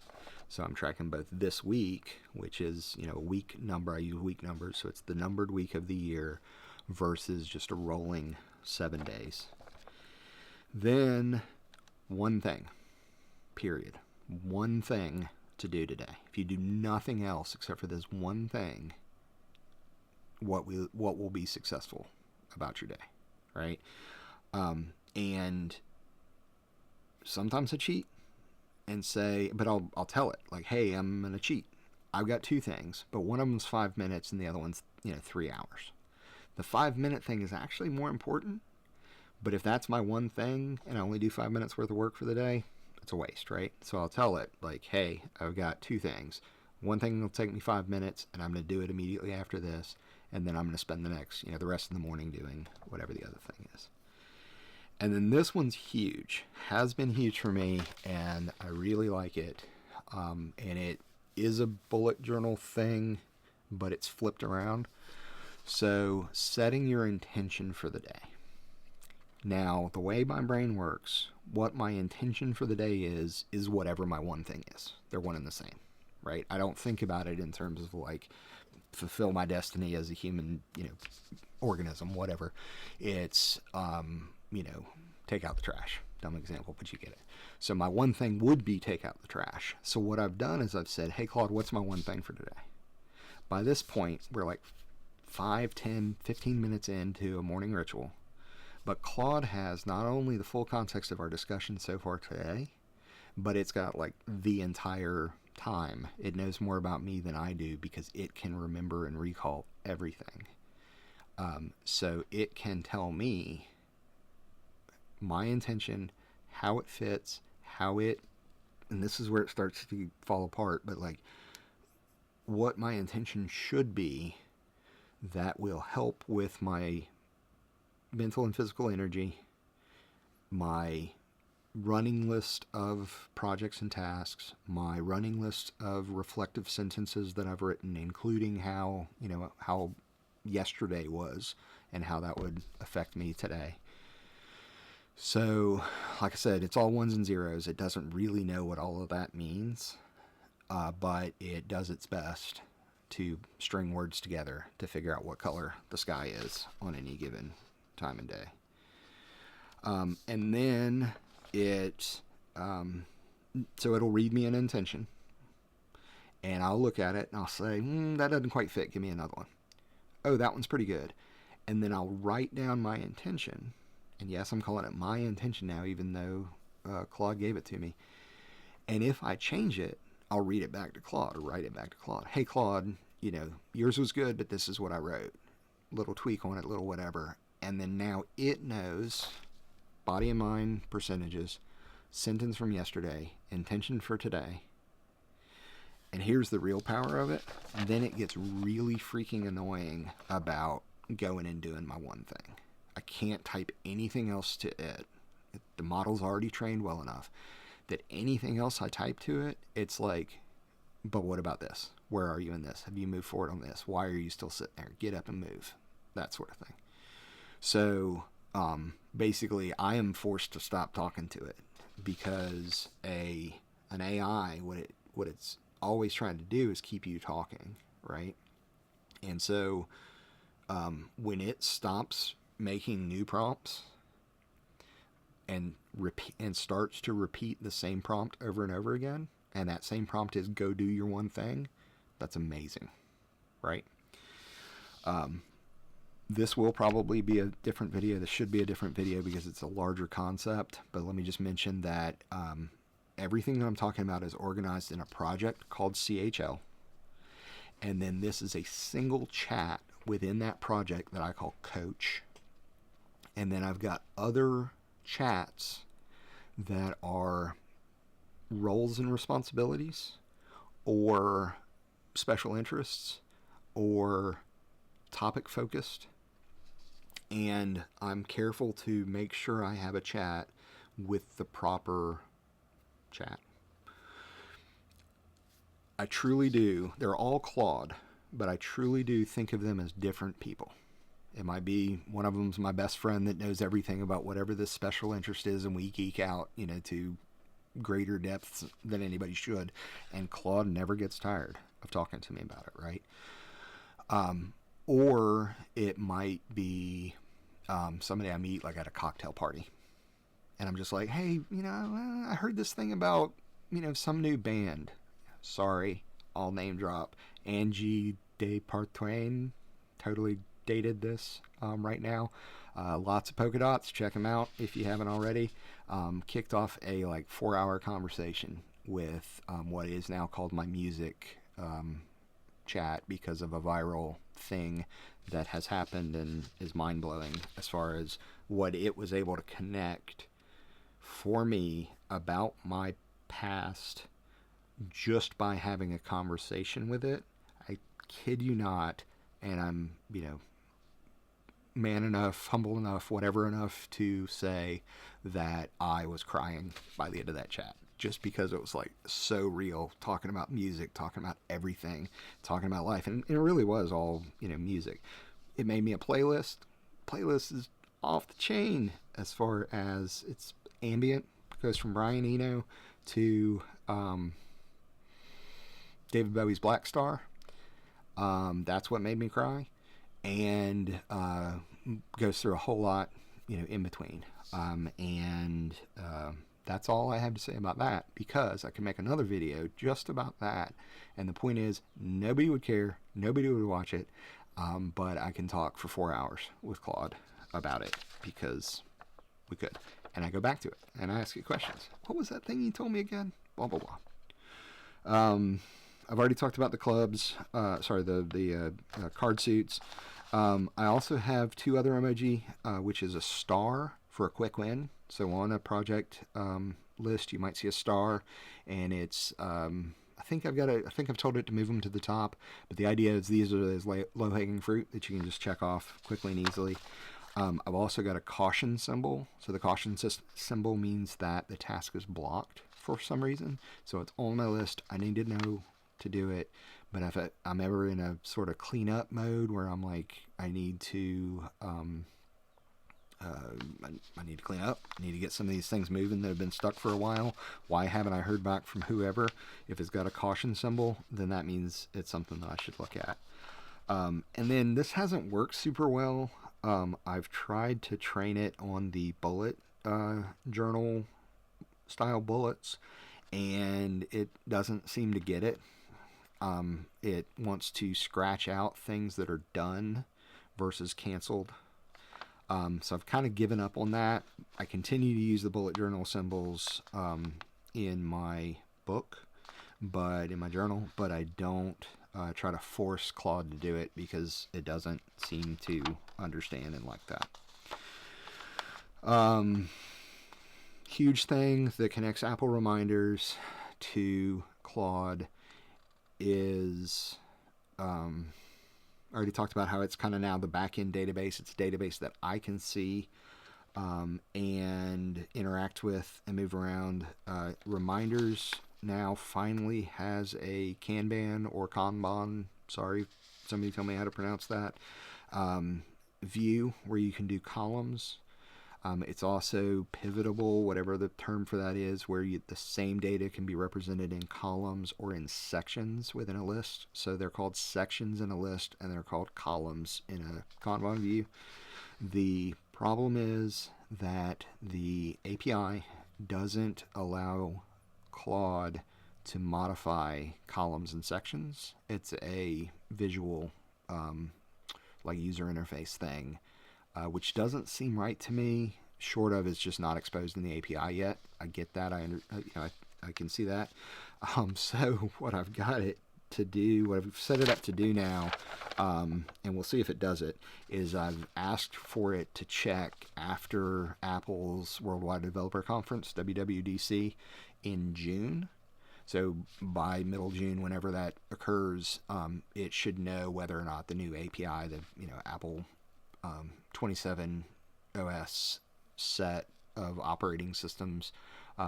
So I'm tracking both this week, which is, a week number. I use week numbers, so it's the numbered week of the year versus just a rolling 7 days. Then, one thing, period. One thing to do today. If you do nothing else except for this one thing, what will be successful about your day, right? And sometimes I cheat and say, but I'll tell it, like, hey, I'm going to cheat. I've got 2 things, but one of them's 5 minutes and the other one's, 3 hours. The 5-minute thing is actually more important, but if that's my one thing and I only do 5 minutes worth of work for the day, it's a waste, right? So I'll tell it, like, hey, I've got 2 things. One thing will take me 5 minutes and I'm going to do it immediately after this, and then I'm going to spend the next, the rest of the morning doing whatever the other thing is. And then this one's huge, has been huge for me, and I really like it. And it is a bullet journal thing, but it's flipped around. So setting your intention for the day. Now, the way my brain works, what my intention for the day is whatever my one thing is. They're one and the same, right? I don't think about it in terms of like, fulfill my destiny as a human, organism, whatever. It's, take out the trash. Dumb example, but you get it. So my one thing would be take out the trash. So what I've done is I've said, hey, Claude, what's my one thing for today? By this point, we're like 5, 10, 15 minutes into a morning ritual. But Claude has not only the full context of our discussion so far today, but it's got like the entire time. It knows more about me than I do because it can remember and recall everything. So it can tell me my intention, how it fits, and this is where it starts to fall apart, but like what my intention should be that will help with my mental and physical energy, my running list of projects and tasks, my running list of reflective sentences that I've written, including how yesterday was and how that would affect me today. So, like I said, it's all ones and zeros. It doesn't really know what all of that means, but it does its best to string words together to figure out what color the sky is on any given time and day. And then so it'll read me an intention, and I'll look at it and I'll say, that doesn't quite fit. Give me another one. Oh, that one's pretty good. And then I'll write down my intention. And yes, I'm calling it my intention now, even though Claude gave it to me. And if I change it, I'll read it back to Claude or write it back to Claude. Hey, Claude, yours was good, but this is what I wrote. Little tweak on it, little whatever. And then now it knows body and mind percentages, sentence from yesterday, intention for today. And here's the real power of it. Then it gets really freaking annoying about going and doing my one thing. I can't type anything else to it. The model's already trained well enough that anything else I type to it, it's like but what about this? Where are you in this? Have you moved forward on this? Why are you still sitting there? Get up and move. That sort of thing. So basically, I am forced to stop talking to it because an AI, what it's always trying to do is keep you talking, right? And so when it stops making new prompts and starts to repeat the same prompt over and over again, and that same prompt is go do your one thing, that's amazing, right? This will probably be a different video. This should be a different video because it's a larger concept, but let me just mention that everything that I'm talking about is organized in a project called CHL, and then this is a single chat within that project that I call Coach, and then I've got other chats that are roles and responsibilities or special interests or topic focused, and I'm careful to make sure I have a chat with the proper chat. I truly do. They're all Claude, but I truly do think of them as different people. It might be one of them's my best friend that knows everything about whatever this special interest is, and we geek out, to greater depths than anybody should. And Claude never gets tired of talking to me about it, right? Or it might be somebody I meet like at a cocktail party, and I'm just like, hey, I heard this thing about, some new band. Sorry, I'll name drop. Angine de Poitrine, totally dated this right now. Lots of polka dots. Check them out if you haven't already. Kicked off a 4-hour conversation with what is now called my music chat because of a viral thing that has happened and is mind-blowing as far as what it was able to connect for me about my past just by having a conversation with it. I kid you not, and I'm, man enough, humble enough, whatever enough to say that I was crying by the end of that chat. Just because it was so real, talking about music, talking about everything, talking about life. And it really was all, music. It made me a playlist. Playlist is off the chain as far as it's ambient. It goes from Brian Eno to David Bowie's Black Star. That's what made me cry. And goes through a whole lot, in between. That's all I have to say about that, because I can make another video just about that. And the point is, nobody would care, nobody would watch it, but I can talk for 4 hours with Claude about it because we could. And I go back to it and I ask it questions. What was that thing you told me again? Blah, blah, blah. I've already talked about the clubs, the card suits. I also have 2 other emoji, which is a star for a quick win. So on a project list, you might see a star, and it's I think I've told it to move them to the top, but the idea is these are those low-hanging fruit that you can just check off quickly and easily. I've also got a caution symbol. So the caution symbol means that the task is blocked for some reason. So it's on my list. I need to know to do it. But if I'm ever in a sort of cleanup mode where I'm I need to I need to clean up. I need to get some of these things moving that have been stuck for a while. Why haven't I heard back from whoever? If it's got a caution symbol, then that means it's something that I should look at. And then this hasn't worked super well. I've tried to train it on the bullet journal style bullets, and it doesn't seem to get it. It wants to scratch out things that are done versus canceled. So I've kind of given up on that. I continue to use the bullet journal symbols in my book, but in my journal, but I don't try to force Claude to do it because it doesn't seem to understand and like that. Huge thing that connects Apple reminders to Claude is I already talked about how it's kind of now the back-end database. It's a database that I can see and interact with and move around. Reminders now finally has a Kanban or Kanban, sorry, somebody tell me how to pronounce that, view where you can do columns. It's also pivotable, whatever the term for that is, where the same data can be represented in columns or in sections within a list. So they're called sections in a list, and they're called columns in a Kanban view. The problem is that the API doesn't allow Claude to modify columns and sections. It's a visual, like user interface thing. Which doesn't seem right to me, short of it's just not exposed in the API yet. I get that. I can see that. So what I've got it to do, what I've set it up to do now, and we'll see if it does it, is I've asked for it to check after Apple's Worldwide Developer Conference, WWDC, in June. So by middle June, whenever that occurs, it should know whether or not the new API, the Apple 27 OS set of operating systems,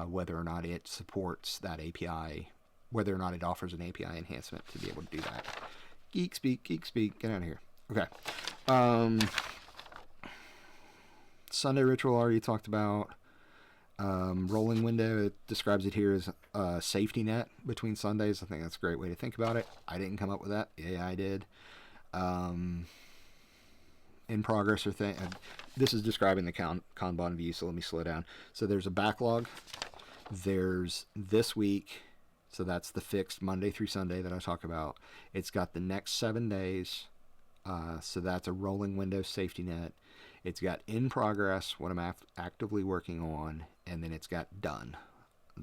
whether or not it supports that API, whether or not it offers an API enhancement to be able to do that. Geek speak, get out of here. Okay. Sunday ritual already talked about. Rolling window, it describes it here as a safety net between Sundays. I think that's a great way to think about it. I didn't come up with that. The AI did. In progress or thing. This is describing the Kanban view, so let me slow down. So there's a backlog. There's this week, so that's the fixed Monday through Sunday that I talk about. It's got the next 7 days, so that's a rolling window safety net. It's got in progress, what I'm actively working on, and then it's got done,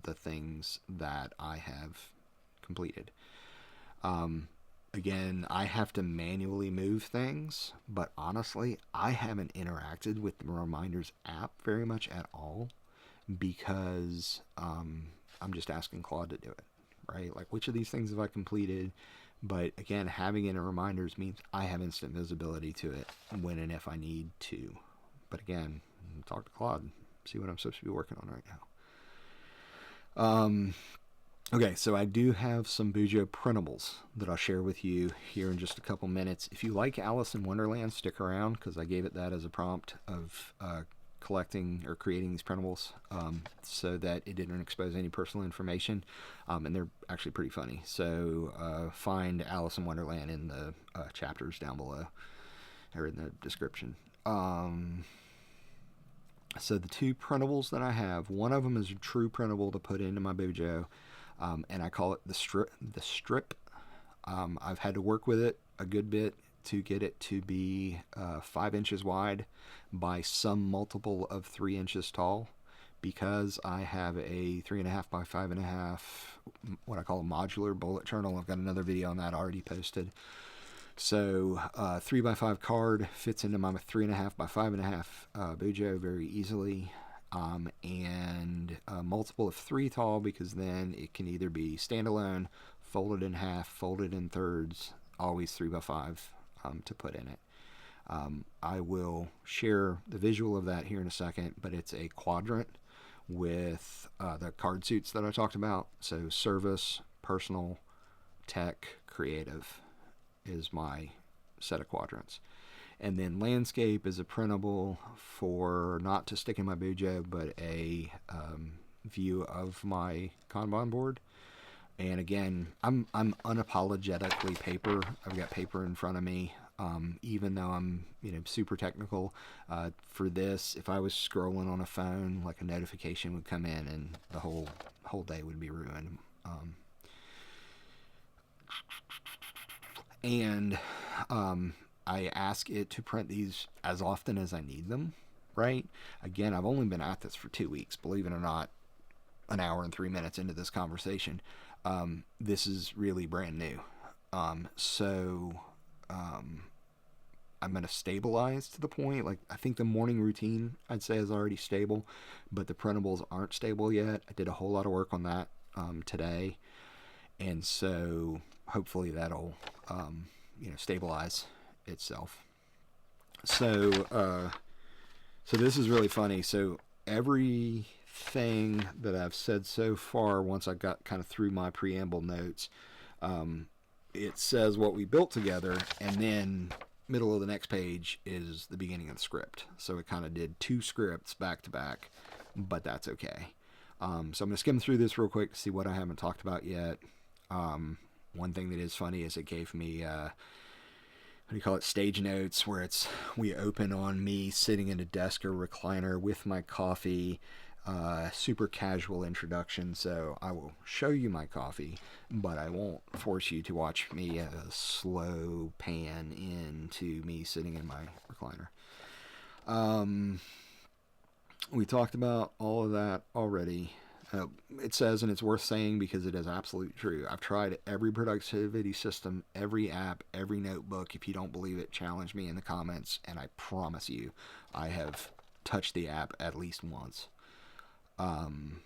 the things that I have completed. Again, I have to manually move things, but honestly, I haven't interacted with the Reminders app very much at all because I'm just asking Claude to do it, right? Like, which of these things have I completed? But again, having it in Reminders means I have instant visibility to it when and if I need to. But again, talk to Claude, see what I'm supposed to be working on right now. Okay, so I do have some BuJo printables that I'll share with you here in just a couple minutes. If you like Alice in Wonderland, stick around because I gave it that as a prompt of collecting or creating these printables so that it didn't expose any personal information. And they're actually pretty funny. So find Alice in Wonderland in the chapters down below or in the description. So the two printables that I have, one of them is a true printable to put into my BuJo. And I call it the strip. I've had to work with it a good bit to get it to be 5 inches wide by some multiple of 3 inches tall, because I have a 3.5 by 5.5, what I call a modular bullet journal. I've got another video on that already posted. So 3 by 5 card fits into my 3.5 by 5.5 BuJo very easily. And a multiple of 3 tall, because then it can either be standalone, folded in half, folded in thirds, always 3 by 5 to put in it. I will share the visual of that here in a second, but it's a quadrant with the card suits that I talked about. So service, personal, tech, creative is my set of quadrants. And then landscape is a printable for not to stick in my BuJo, but a view of my Kanban board. And again, I'm unapologetically paper. I've got paper in front of me, even though I'm super technical. For this, if I was scrolling on a phone, like a notification would come in, and the whole day would be ruined. I ask it to print these as often as I need them, right? Again, I've only been at this for 2 weeks, believe it or not, an hour and 3 minutes into this conversation. This is really brand new. So I'm going to stabilize to the point, like, I think the morning routine, I'd say, is already stable, but the printables aren't stable yet. I did a whole lot of work on that today. And so hopefully that'll, stabilize itself. So this is really funny. So everything thing that I've said so far, once I got kind of through my preamble notes, it says what we built together, and then middle of the next page is the beginning of the script. So it kind of did 2 scripts back to back, but that's okay. So I'm going to skim through this real quick to see what I haven't talked about yet. One thing that is funny is it gave me what do you call it, stage notes, where we open on me sitting in a desk or recliner with my coffee, super casual introduction. So I will show you my coffee, but I won't force you to watch me slow pan into me sitting in my recliner. We talked about all of that already. It says, and it's worth saying because it is absolutely true, I've tried every productivity system, every app, every notebook. If you don't believe it, challenge me in the comments, and I promise you I have touched the app at least once. And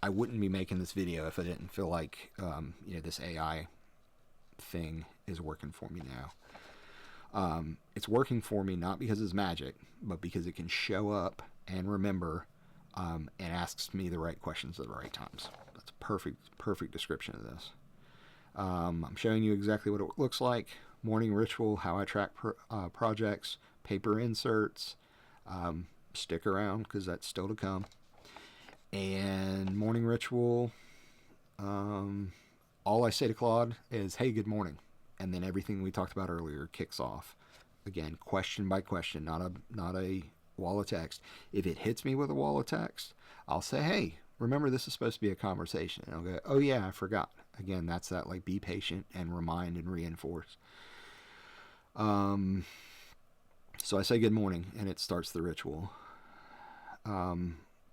I wouldn't be making this video if I didn't feel like this AI thing is working for me now. It's working for me not because it's magic, but because it can show up and remember, and asks me the right questions at the right times. That's a perfect description of this. I'm showing you exactly what it looks like. Morning ritual, how I track projects, paper inserts. Stick around because that's still to come. And morning ritual, all I say to Claude is, hey, good morning. And then everything we talked about earlier kicks off. Again, question by question, not a wall of text. If it hits me with a wall of text, I'll say, hey, remember this is supposed to be a conversation. And I'll go, oh yeah, I forgot. Again, that's that, like, be patient and remind and reinforce. So I say good morning, and it starts the ritual.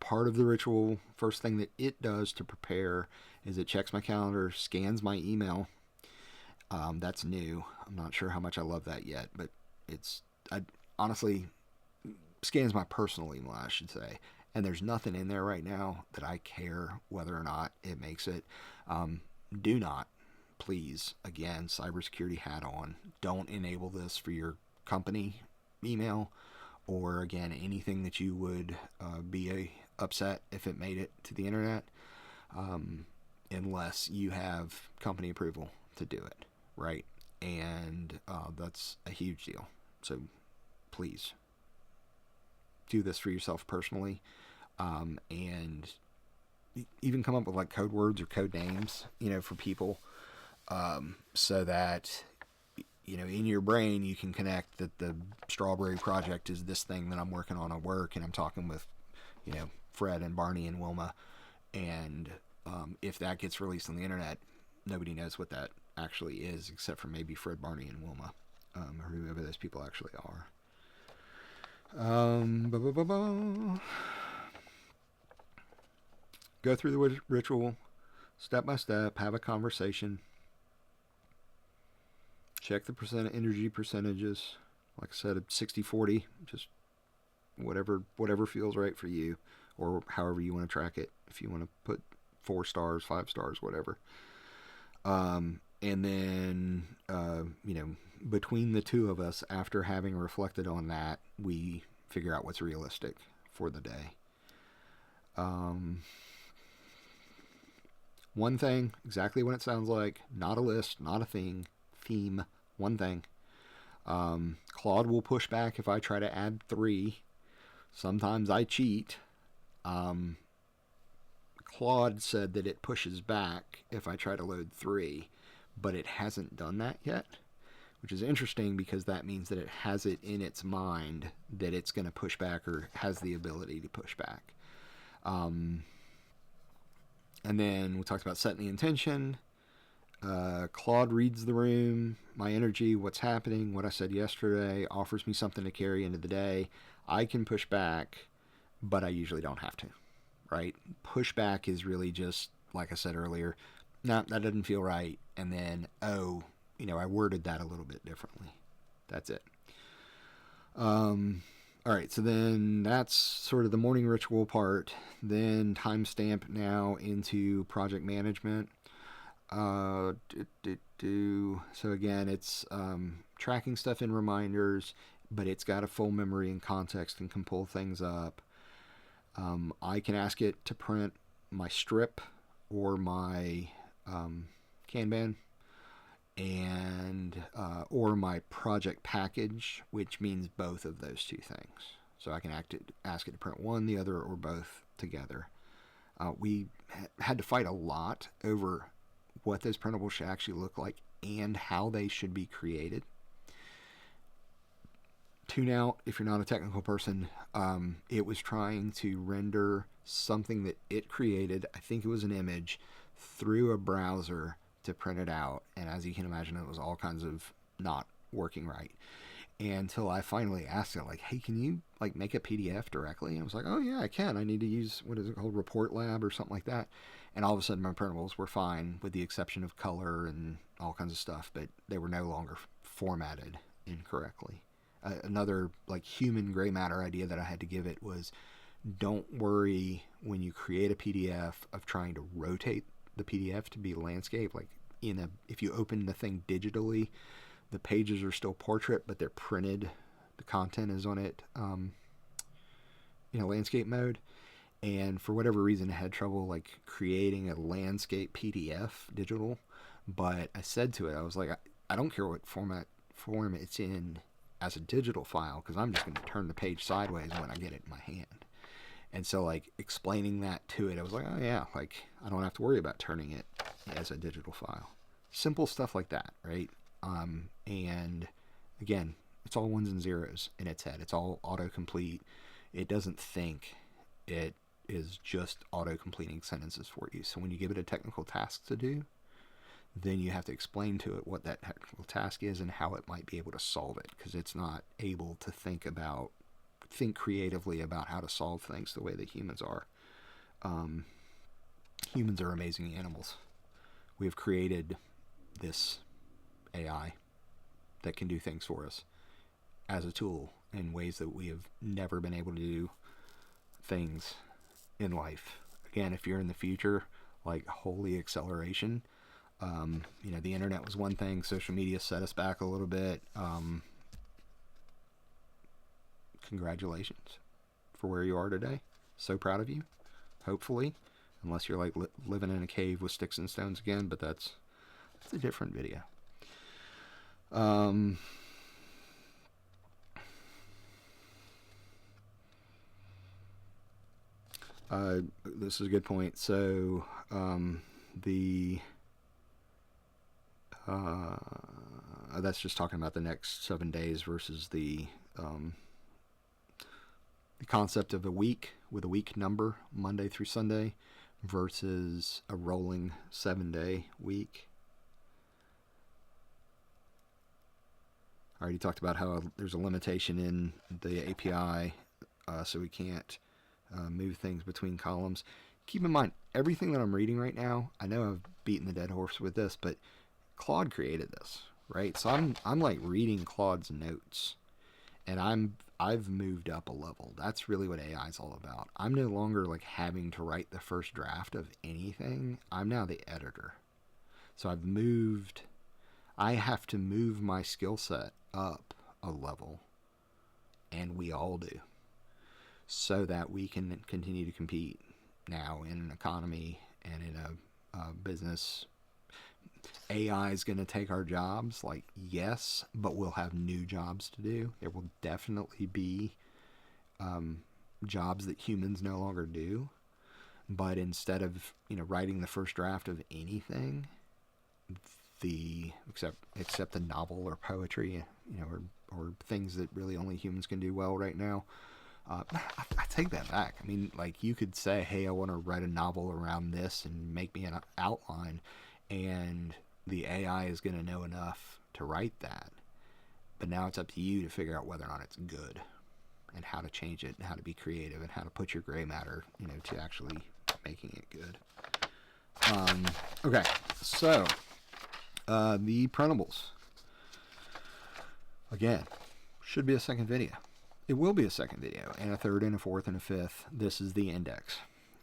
Part of the ritual, first thing that it does to prepare is it checks my calendar, scans my email. That's new. I'm not sure how much I love that yet, but I honestly scans my personal email, I should say. And there's nothing in there right now that I care whether or not it makes it. Do not, please, again, cybersecurity hat on, don't enable this for your company email, or again, anything that you would be upset if it made it to the internet, unless you have company approval to do it, right? And that's a huge deal. So please do this for yourself personally, and even come up with like code words or code names, for people, so that in your brain you can connect that the strawberry project is this thing that I'm working on at work, and I'm talking with Fred and Barney and Wilma, and if that gets released on the internet, nobody knows what that actually is except for maybe Fred, Barney, and Wilma, or whoever those people actually are. Go through the ritual step by step, have a conversation, check the energy percentages. Like I said, 60-40, just whatever feels right for you, or however you want to track it. If you want to put 4 stars, 5 stars, whatever. And then, between the two of us, after having reflected on that, we figure out what's realistic for the day. One thing, exactly what it sounds like, not a list, not a theme, one thing. Claude will push back if I try to add 3. Sometimes I cheat. Claude said that it pushes back if I try to load 3, but it hasn't done that yet, which is interesting because that means that it has it in its mind that it's going to push back or has the ability to push back. And then we talked about setting the intention. Claude reads the room, my energy, what's happening, what I said yesterday, offers me something to carry into the day. I can push back, but I usually don't have to, right? Pushback is really just, like I said earlier, no, that doesn't feel right. And then, I worded that a little bit differently. That's it. All right, so then that's sort of the morning ritual part. Then timestamp now into project management. So again, it's tracking stuff in reminders, but it's got a full memory and context and can pull things up. I can ask it to print my strip or my Kanban and or my project package, which means both of those two things. So I can ask it to print one, the other, or both together. We had to fight a lot over what those printables should actually look like and how they should be created. Tune out if you're not a technical person. It was trying to render something that it created, I think it was an image, through a browser to print it out. And as you can imagine, it was all kinds of not working right. Until I finally asked it, like, hey, can you like make a PDF directly? And I was like, oh yeah, I can. I need to use, what is it called, ReportLab or something like that. And all of a sudden my printables were fine, with the exception of color and all kinds of stuff, but they were no longer formatted incorrectly. Another like human gray matter idea that I had to give it was, don't worry when you create a PDF of trying to rotate the PDF to be landscape. Like if you open the thing digitally, the pages are still portrait, but they're printed. The content is on it, landscape mode. And for whatever reason, I had trouble like creating a landscape PDF digital. But I said to it, I was like, I don't care what form it's in as a digital file, because I'm just going to turn the page sideways when I get it in my hand. And so like explaining that to it, I was like, oh yeah, like I don't have to worry about turning it as a digital file. Simple stuff like that, right? And again, it's all ones and zeros in its head. It's all autocomplete. It doesn't think. It is just auto-completing sentences for you. So when you give it a technical task to do, then you have to explain to it what that technical task is and how it might be able to solve it, because it's not able to think creatively about how to solve things the way that humans are. Humans are amazing animals. We have created this AI that can do things for us as a tool in ways that we have never been able to do things in life. Again, if you're in the future, like holy acceleration. The internet was one thing. Social media set us back a little bit. Congratulations for where you are today. So proud of you. Hopefully, unless you're like living in a cave with sticks and stones again, but that's a different video. This is a good point. So that's just talking about the next 7 days versus the concept of a week with a week number, Monday through Sunday, versus a rolling 7-day week. I already talked about how there's a limitation in the API, so we can't move things between columns. Keep in mind, everything that I'm reading right now, I know I've beaten the dead horse with this, but Claude created this, right? So I'm like reading Claude's notes, and I've moved up a level. That's really what AI is all about. I'm no longer like having to write the first draft of anything. I'm now the editor. So I have to move my skill set up a level, and we all do, so that we can continue to compete now in an economy and in a business. AI is going to take our jobs, like, yes, but we'll have new jobs to do. There will definitely be jobs that humans no longer do, but instead of writing the first draft of anything, except the novel or poetry, or things that really only humans can do well right now. I take that back. I mean, like, you could say, hey, I want to write a novel around this and make me an outline, and the AI is going to know enough to write that. But now it's up to you to figure out whether or not it's good, and how to change it, and how to be creative, and how to put your gray matter, to actually making it good. Okay, so the printables. Again, should be a second video. It will be a second video, and a third, and a fourth, and a fifth. This is the index.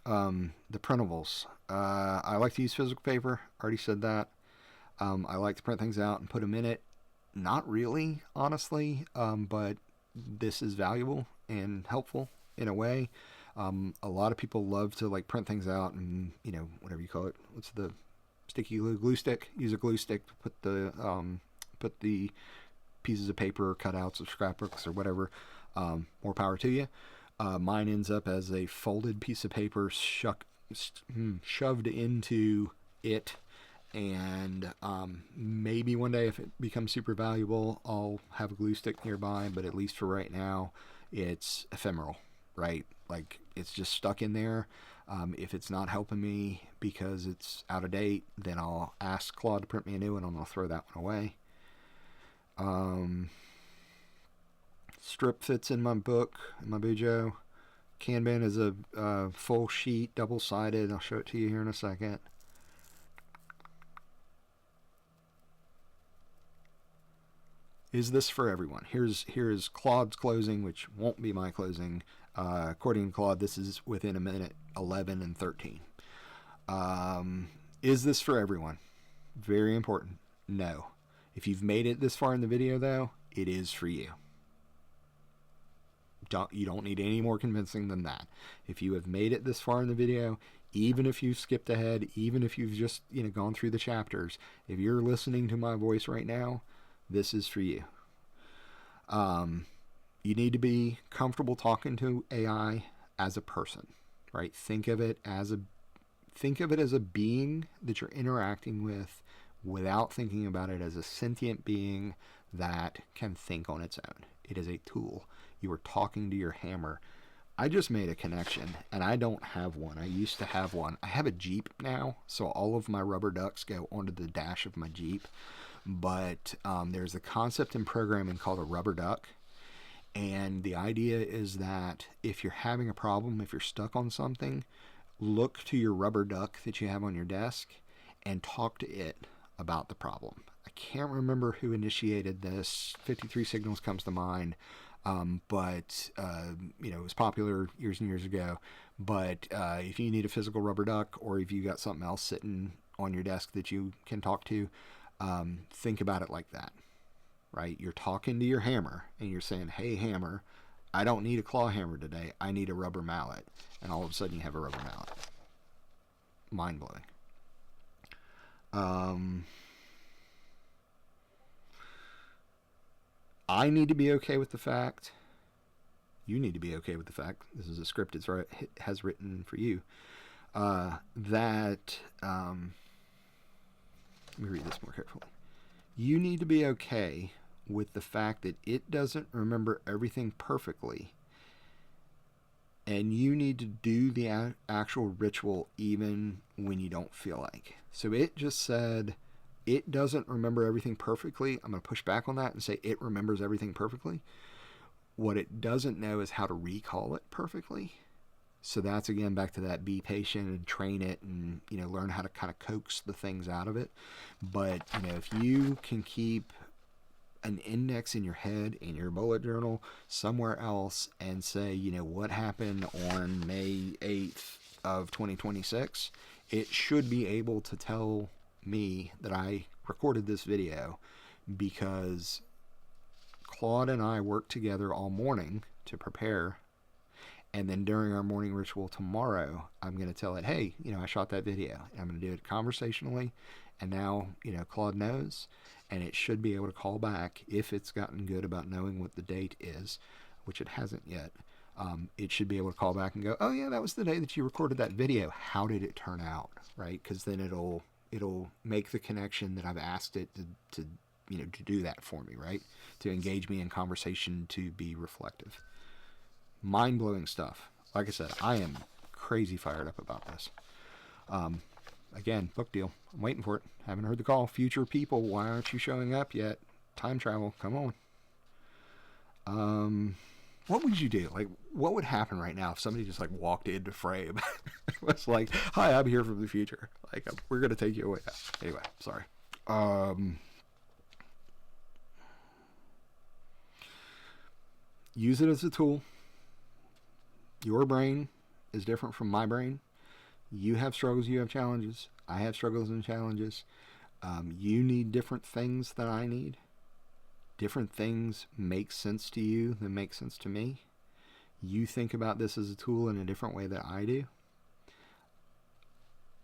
The printables. I like to use physical paper. Already said that. I like to print things out and put them in it. Not really, honestly, but this is valuable and helpful in a way. A lot of people love to like print things out and, you know, whatever you call it. What's the sticky glue stick? Use a glue stick to put the pieces of paper, cutouts of scrapbooks or whatever. More power to you. Mine ends up as a folded piece of paper shoved into it. And maybe one day if it becomes super valuable, I'll have a glue stick nearby, but at least for right now, it's ephemeral, right? Like, it's just stuck in there. If it's not helping me because it's out of date, then I'll ask Claude to print me a new one, and I'll throw that one away. Strip fits in my book, in my BuJo. Kanban is a full sheet, double-sided. I'll show it to you here in a second. Is this for everyone? Here's Claude's closing, which won't be my closing. According to Claude, this is within a minute 11 and 13. Is this for everyone? Very important. No. If you've made it this far in the video, though, it is for you. You don't need any more convincing than that. If you have made it this far in the video, even if you've skipped ahead, even if you've just gone through the chapters, if you're listening to my voice right now, this is for you. You need to be comfortable talking to AI as a person, right? Think of it as a being that you're interacting with without thinking about it as a sentient being that can think on its own. It is a tool. You are talking to your hammer. I just made a connection, and I don't have one. I used to have one. I have a Jeep now, so all of my rubber ducks go onto the dash of my Jeep. But there's a concept in programming called a rubber duck. And the idea is that if you're having a problem, if you're stuck on something, look to your rubber duck that you have on your desk and talk to it about the problem. I can't remember who initiated this. 53 Signals comes to mind. But it was popular years and years ago. But if you need a physical rubber duck, or if you got something else sitting on your desk that you can talk to, think about it like that, right? You're talking to your hammer and you're saying, hey, hammer, I don't need a claw hammer today. I need a rubber mallet. And all of a sudden you have a rubber mallet. Mind blowing. I need to be okay with the fact, you need to be okay with the fact, this is a script it has written for you, that, let me read this more carefully. You need to be okay with the fact that it doesn't remember everything perfectly, and you need to do the actual ritual even when you don't feel like. So it just said, it doesn't remember everything perfectly. I'm going to push back on that and say it remembers everything perfectly. What it doesn't know is how to recall it perfectly. So that's, again, back to that be patient and train it and, learn how to kind of coax the things out of it. But, if you can keep an index in your head, in your bullet journal, somewhere else, and say, what happened on May 8th of 2026, it should be able to tell me that I recorded this video, because Claude and I worked together all morning to prepare, and then during our morning ritual tomorrow, I'm going to tell it, hey, I shot that video, and I'm going to do it conversationally, and now, Claude knows, and it should be able to call back if it's gotten good about knowing what the date is, which it hasn't yet. It should be able to call back and go, oh yeah, that was the day that you recorded that video. How did it turn out, right? Because then it'll make the connection that I've asked it to do that for me, right? To engage me in conversation, to be reflective. Mind-blowing stuff. Like I said, I am crazy fired up about this. Again, book deal. I'm waiting for it. Haven't heard the call. Future people, why aren't you showing up yet? Time travel, come on. What would you do? Like, what would happen right now if somebody just walked into frame? It was like, hi, I'm here from the future. We're going to take you away now. Anyway, sorry. Use it as a tool. Your brain is different from my brain. You have struggles, you have challenges. I have struggles and challenges. You need different things than I need. different things make sense to you than make sense to me. You think about this as a tool in a different way that I do.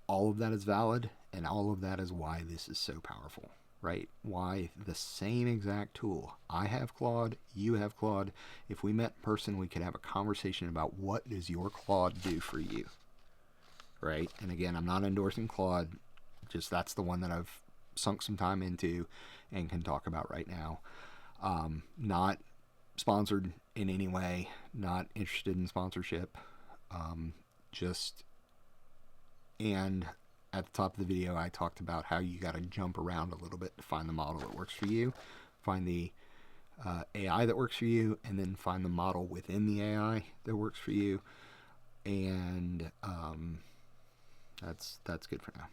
All of that is valid, and all of that is why this is so powerful, right? Why the same exact tool. I have Claude, you have Claude. If we met in person, we could have a conversation about what does your Claude do for you, right? And again, I'm not endorsing Claude, just that's the one that I've sunk some time into and can talk about right now. Not sponsored in any way, not interested in sponsorship, and at the top of the video I talked about how you got to jump around a little bit to find the model that works for you, find the AI that works for you, and then find the model within the AI that works for you. And that's good for now.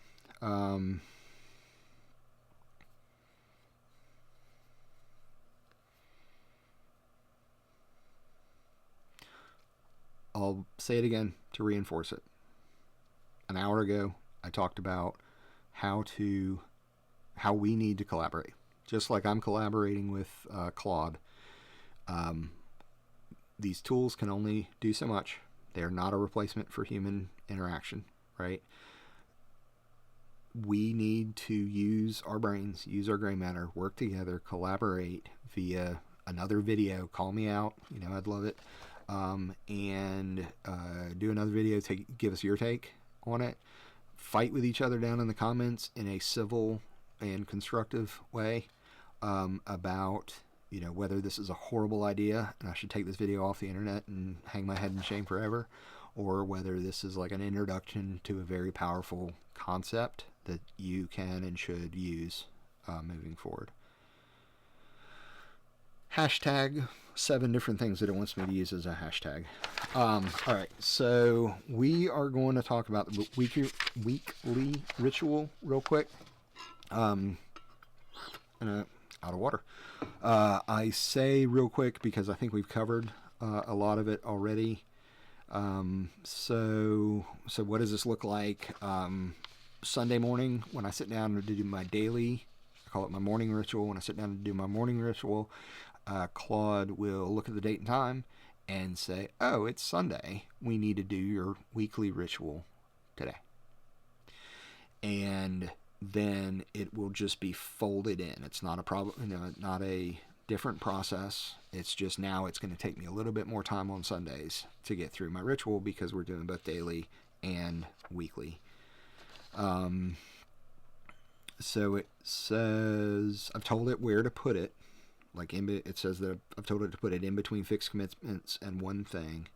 I'll say it again to reinforce it. An hour ago, I talked about how we need to collaborate. Just like I'm collaborating with Claude, these tools can only do so much. They're not a replacement for human interaction, right? We need to use our brains, use our gray matter, work together, collaborate via another video. Call me out, I'd love it. And do another video, give us your take on it. Fight with each other down in the comments in a civil and constructive way about whether this is a horrible idea and I should take this video off the internet and hang my head in shame forever, or whether this is like an introduction to a very powerful concept that you can and should use moving forward. Hashtag 7 different things that it wants me to use as a hashtag. All right, so we are going to talk about the weekly ritual real quick. Out of water. I say real quick because I think we've covered a lot of it already. So what does this look like? Sunday morning when I sit down to do my daily, I call it my morning ritual. When I sit down to do my morning ritual, Claude will look at the date and time and say, oh, it's Sunday. We need to do your weekly ritual today. And then it will just be folded in. It's not a problem, not a different process. It's just now it's going to take me a little bit more time on Sundays to get through my ritual because we're doing both daily and weekly. So it says, I've told it where to put it. It says that I've told it to put it in between fixed commitments and one thing.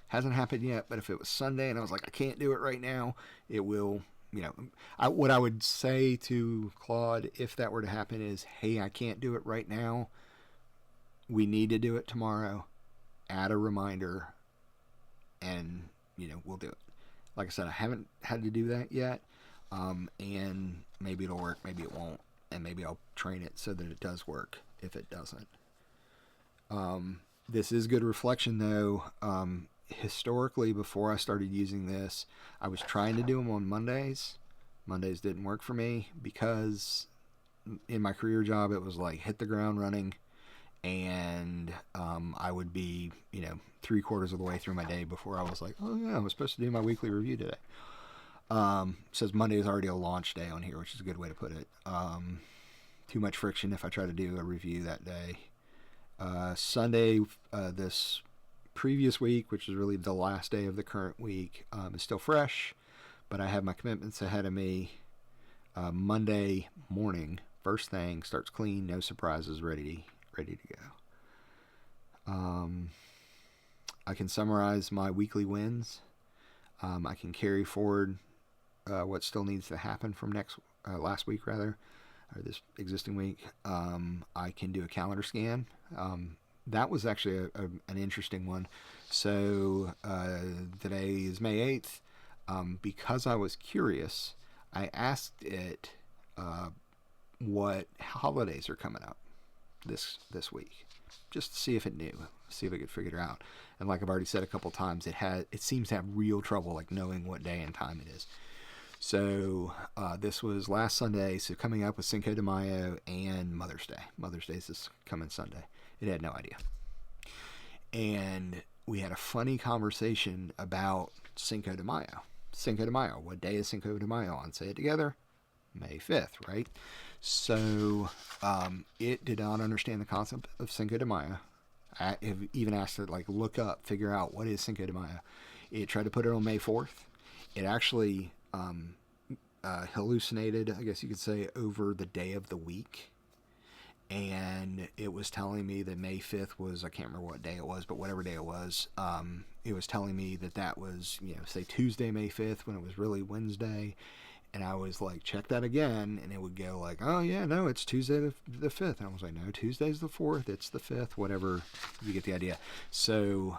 Hasn't happened yet, but if it was Sunday and I was like, I can't do it right now, it will, what I would say to Claude if that were to happen is, hey, I can't do it right now. We need to do it tomorrow. Add a reminder and, we'll do it. Like I said, I haven't had to do that yet, and maybe it'll work, maybe it won't, and maybe I'll train it so that it does work if it doesn't. This is good reflection, though. Historically, before I started using this, I was trying to do them on Mondays. Mondays didn't work for me because in my career job, it was like hit the ground running, and I would be, 3/4 of the way through my day before I was like, oh yeah, I was supposed to do my weekly review today. Says Monday is already a launch day on here, which is a good way to put it. Too much friction if I try to do a review that day. Sunday, this previous week, which is really the last day of the current week, is still fresh, but I have my commitments ahead of me. Monday morning, first thing, starts clean, no surprises, ready to go. I can summarize my weekly wins. I can carry forward what still needs to happen from last week, or this existing week. I can do a calendar scan. That was actually an interesting one. So today is May 8th. Because I was curious, I asked it what holidays are coming up this week. just to see if it knew, see if it could figure it out. And like I've already said a couple times, it seems to have real trouble like knowing what day and time it is. So this was last Sunday, so coming up with Cinco de Mayo and Mother's Day. Mother's Day is this coming Sunday. It had no idea. And we had a funny conversation about Cinco de Mayo. Cinco de Mayo. What day is Cinco de Mayo on? Say it together. May 5th, right? So it did not understand the concept of Cinco de Mayo. I have even asked it, like, look up, figure out what is Cinco de Mayo. It tried to put it on May 4th. It actually hallucinated, I guess you could say, over the day of the week. And it was telling me that May 5th was, I can't remember what day it was, but whatever day it was telling me that was, say Tuesday, May 5th, when it was really Wednesday. And I was like, check that again. And it would go like, oh yeah, no, it's Tuesday the 5th. And I was like, no, Tuesday's the 4th. It's the 5th, whatever. You get the idea. So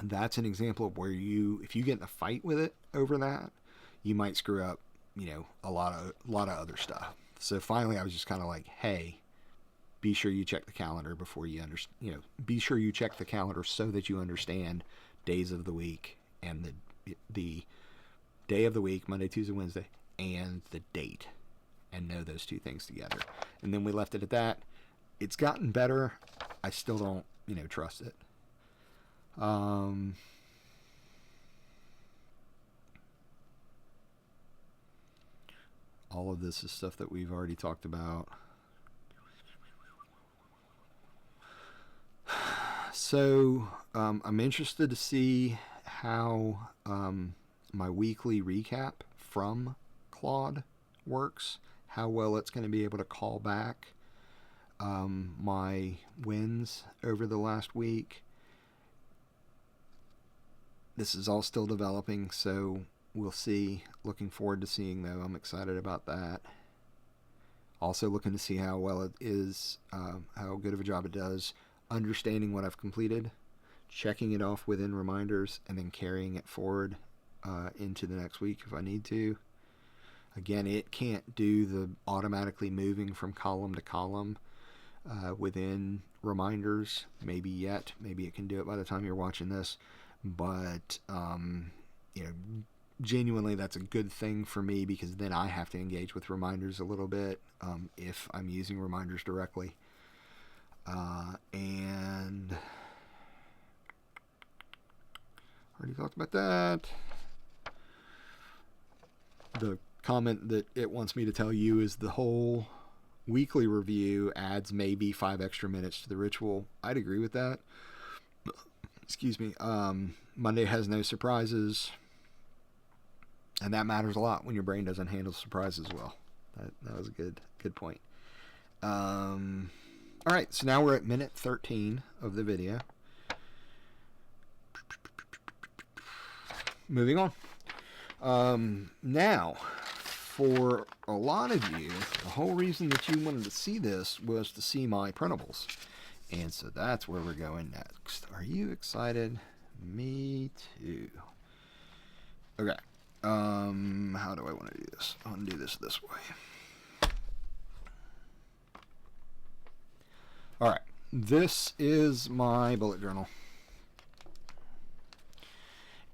that's an example of where if you get in a fight with it over that, you might screw up, a lot of other stuff. So finally I was just kind of like, hey, be sure you check the calendar before you be sure you check the calendar so that you understand days of the week and the day of the week, Monday, Tuesday, Wednesday, and the date, and know those two things together. And then we left it at that. It's gotten better. I still don't, trust it. All of this is stuff that we've already talked about. So I'm interested to see how my weekly recap from Claude works, how well it's going to be able to call back my wins over the last week. This is all still developing, so we'll see. Looking forward to seeing, though. I'm excited about that. Also looking to see how well it is, how good of a job it does, understanding what I've completed, checking it off within reminders, and then carrying it forward into the next week if I need to. Again, it can't do the automatically moving from column to column within reminders. Maybe yet. Maybe it can do it by the time you're watching this. But, genuinely that's a good thing for me, because then I have to engage with reminders a little bit if I'm using reminders directly. And already talked about that. The comment that it wants me to tell you is the whole weekly review adds maybe 5 extra minutes to the ritual. I'd agree with that. Excuse me. Monday has no surprises, and that matters a lot when your brain doesn't handle surprises well. That was a good point. All right, so now we're at minute 13 of the video. Moving on. Now, for a lot of you, the whole reason that you wanted to see this was to see my printables. And so that's where we're going next. Are you excited? Me too. Okay. How do I want to do this? I want to do this way. All right. This is my bullet journal.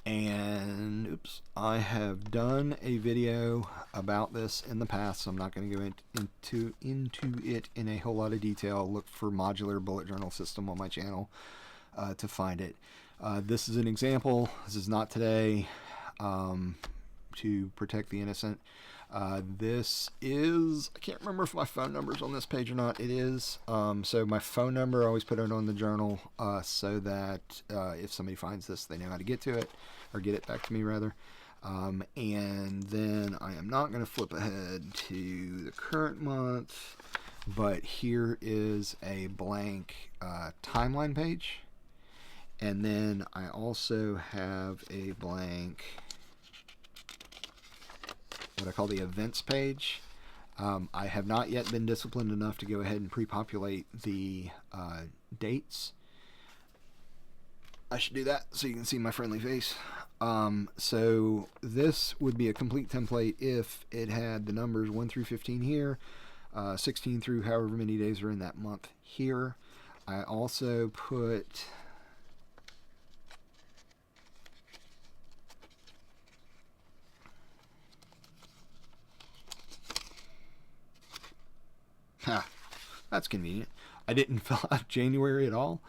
And oops, I have done a video about this in the past, so I'm not going to go into it in a whole lot of detail. Look for Modular Bullet Journal System on my channel to find it. This is an example. This is not today, to protect the innocent. This is, I can't remember if my phone number is on this page or not. It is. So my phone number, I always put it on the journal so that if somebody finds this, they know how to get to it, or get it back to me rather. And then I am not going to flip ahead to the current month, but here is a blank timeline page. And then I also have a blank, what I call the events page. I have not yet been disciplined enough to go ahead and pre-populate the dates. I should do that so you can see my friendly face. So this would be a complete template if it had the numbers 1 through 15 here, 16 through however many days are in that month here. I also put that's convenient. I didn't fill out January at all.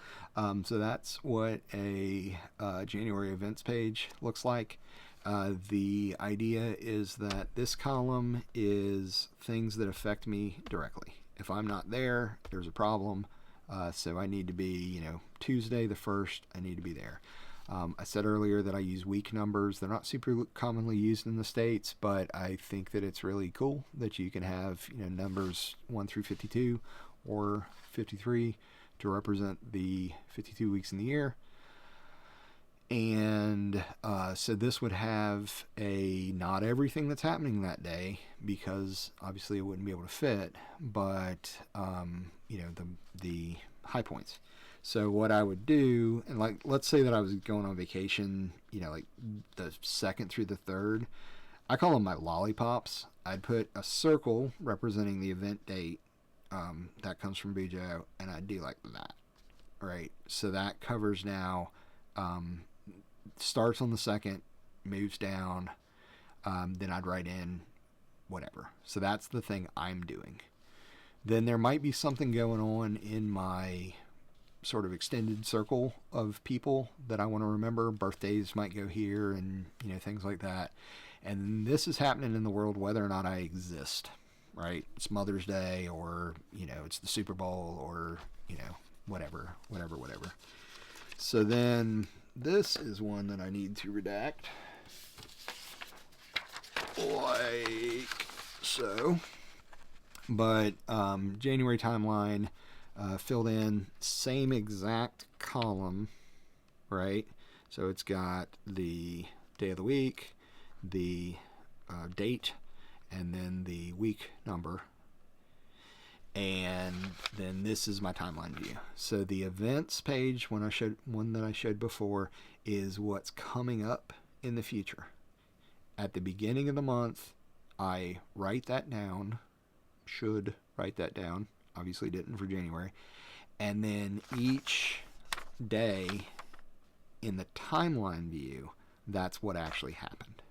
So that's what a January events page looks like. The idea is that this column is things that affect me directly. If I'm not there, there's a problem. So I need to be, Tuesday the 1st, I need to be there. I said earlier that I use week numbers. They're not super commonly used in the States, but I think that it's really cool that you can have, numbers 1 through 52 or 53 to represent the 52 weeks in the year. And so this would have not everything that's happening that day, because obviously it wouldn't be able to fit, but the high points. So what I would do, and let's say that I was going on vacation, like the 2nd through the 3rd, I call them my lollipops. I'd put a circle representing the event date that comes from BuJo, and I'd do like that, right? So that covers now, starts on the 2nd, moves down, then I'd write in whatever. So that's the thing I'm doing. Then there might be something going on in my sort of extended circle of people that I want to remember. Birthdays might go here, and things like that. And this is happening in the world whether or not I exist, right? It's Mother's Day, or it's the Super Bowl, or whatever. So then this is one that I need to redact, like so. But January timeline, filled in, same exact column, right? So it's got the day of the week, the date, and then the week number. And then this is my timeline view. So the events page, one that I showed before, is what's coming up in the future. At the beginning of the month, I write that down, should write that down, obviously didn't for January, and then each day in the timeline view, that's what actually happened.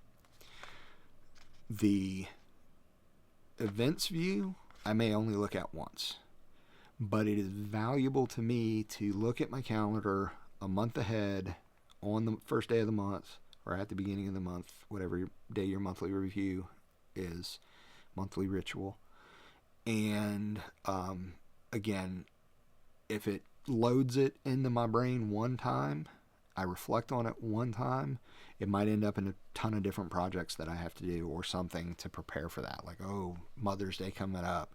The events view, I may only look at once, but it is valuable to me to look at my calendar a month ahead on the first day of the month, or at the beginning of the month, whatever day your monthly review is, monthly ritual. And again, if it loads it into my brain one time, I reflect on it one time, it might end up in a ton of different projects that I have to do, or something to prepare for that. Like, Mother's Day coming up.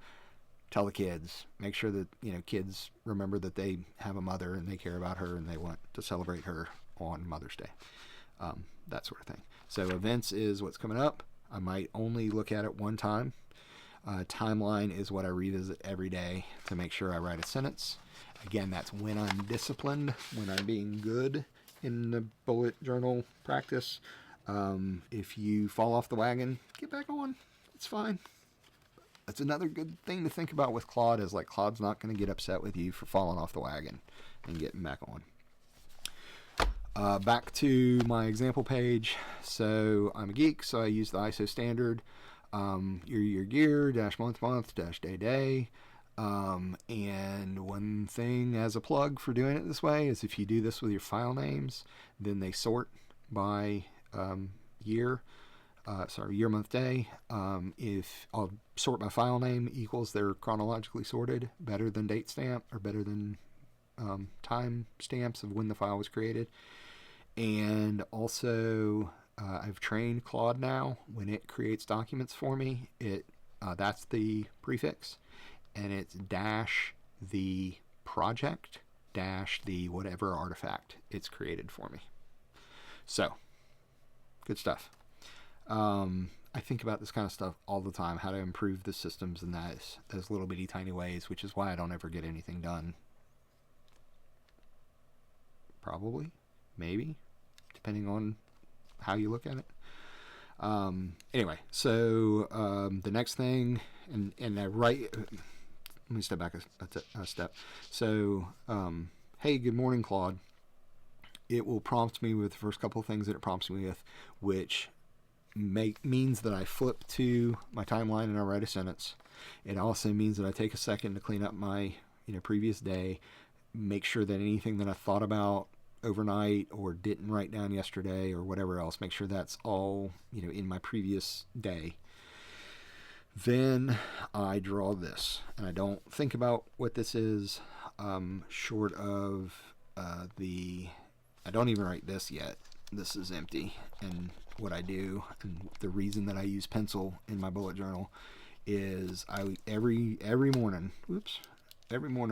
Tell the kids, make sure that, kids remember that they have a mother and they care about her and they want to celebrate her on Mother's Day. That sort of thing. So events is what's coming up. I might only look at it one time. Timeline is what I revisit every day to make sure I write a sentence. Again, that's when I'm disciplined, when I'm being good in the bullet journal practice. If you fall off the wagon, get back on. It's fine. That's another good thing to think about with Claude, is like, Claude's not going to get upset with you for falling off the wagon and getting back on. Back to my example page. So I'm a geek, so I use the ISO standard. Year, month, day. And one thing as a plug for doing it this way is, if you do this with your file names, then they sort by year, month, day. If I'll sort by file name equals they're chronologically sorted, better than datestamp, or better than time stamps of when the file was created. And also, I've trained Claude now, when it creates documents for me, that's the prefix, and it's dash the project dash the whatever artifact it's created for me. So, good stuff. I think about this kind of stuff all the time, how to improve the systems in those little bitty tiny ways, which is why I don't ever get anything done. Probably, maybe, depending on how you look at it. Anyway, so the next thing, and I write, let me step back a step. So, hey, good morning, Claude. It will prompt me with the first couple of things that it prompts me with, which means that I flip to my timeline and I write a sentence. It also means that I take a second to clean up my previous day, make sure that anything that I thought about overnight or didn't write down yesterday or whatever else, make sure that's all in my previous day. Then I draw this, and I don't think about what this is, short of I don't even write this yet. This is empty. And what I do, and the reason that I use pencil in my bullet journal, is every morning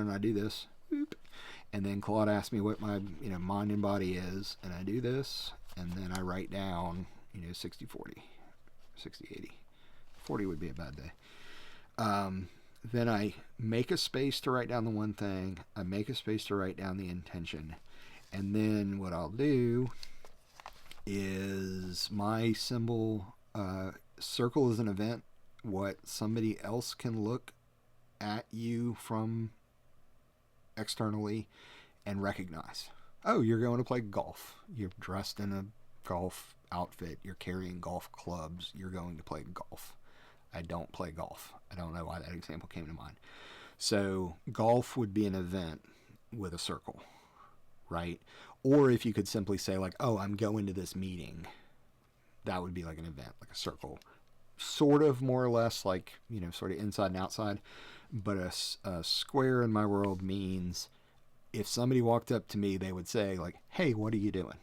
I do this, and then Claude asks me what my mind and body is, and I do this, and then I write down 60-40, 60-80. 40 would be a bad day. Then I make a space to write down the one thing. I make a space to write down the intention. And then what I'll do is my symbol, circle is an event. What somebody else can look at you from externally and recognize. Oh, you're going to play golf. You're dressed in a golf outfit. You're carrying golf clubs. You're going to play golf. I don't play golf. I don't know why that example came to mind. So golf would be an event with a circle, right? Or if you could simply say like, oh, I'm going to this meeting, that would be like an event, like a circle. Sort of more or less like, sort of inside and outside. But a square in my world means if somebody walked up to me, they would say like, hey, what are you doing?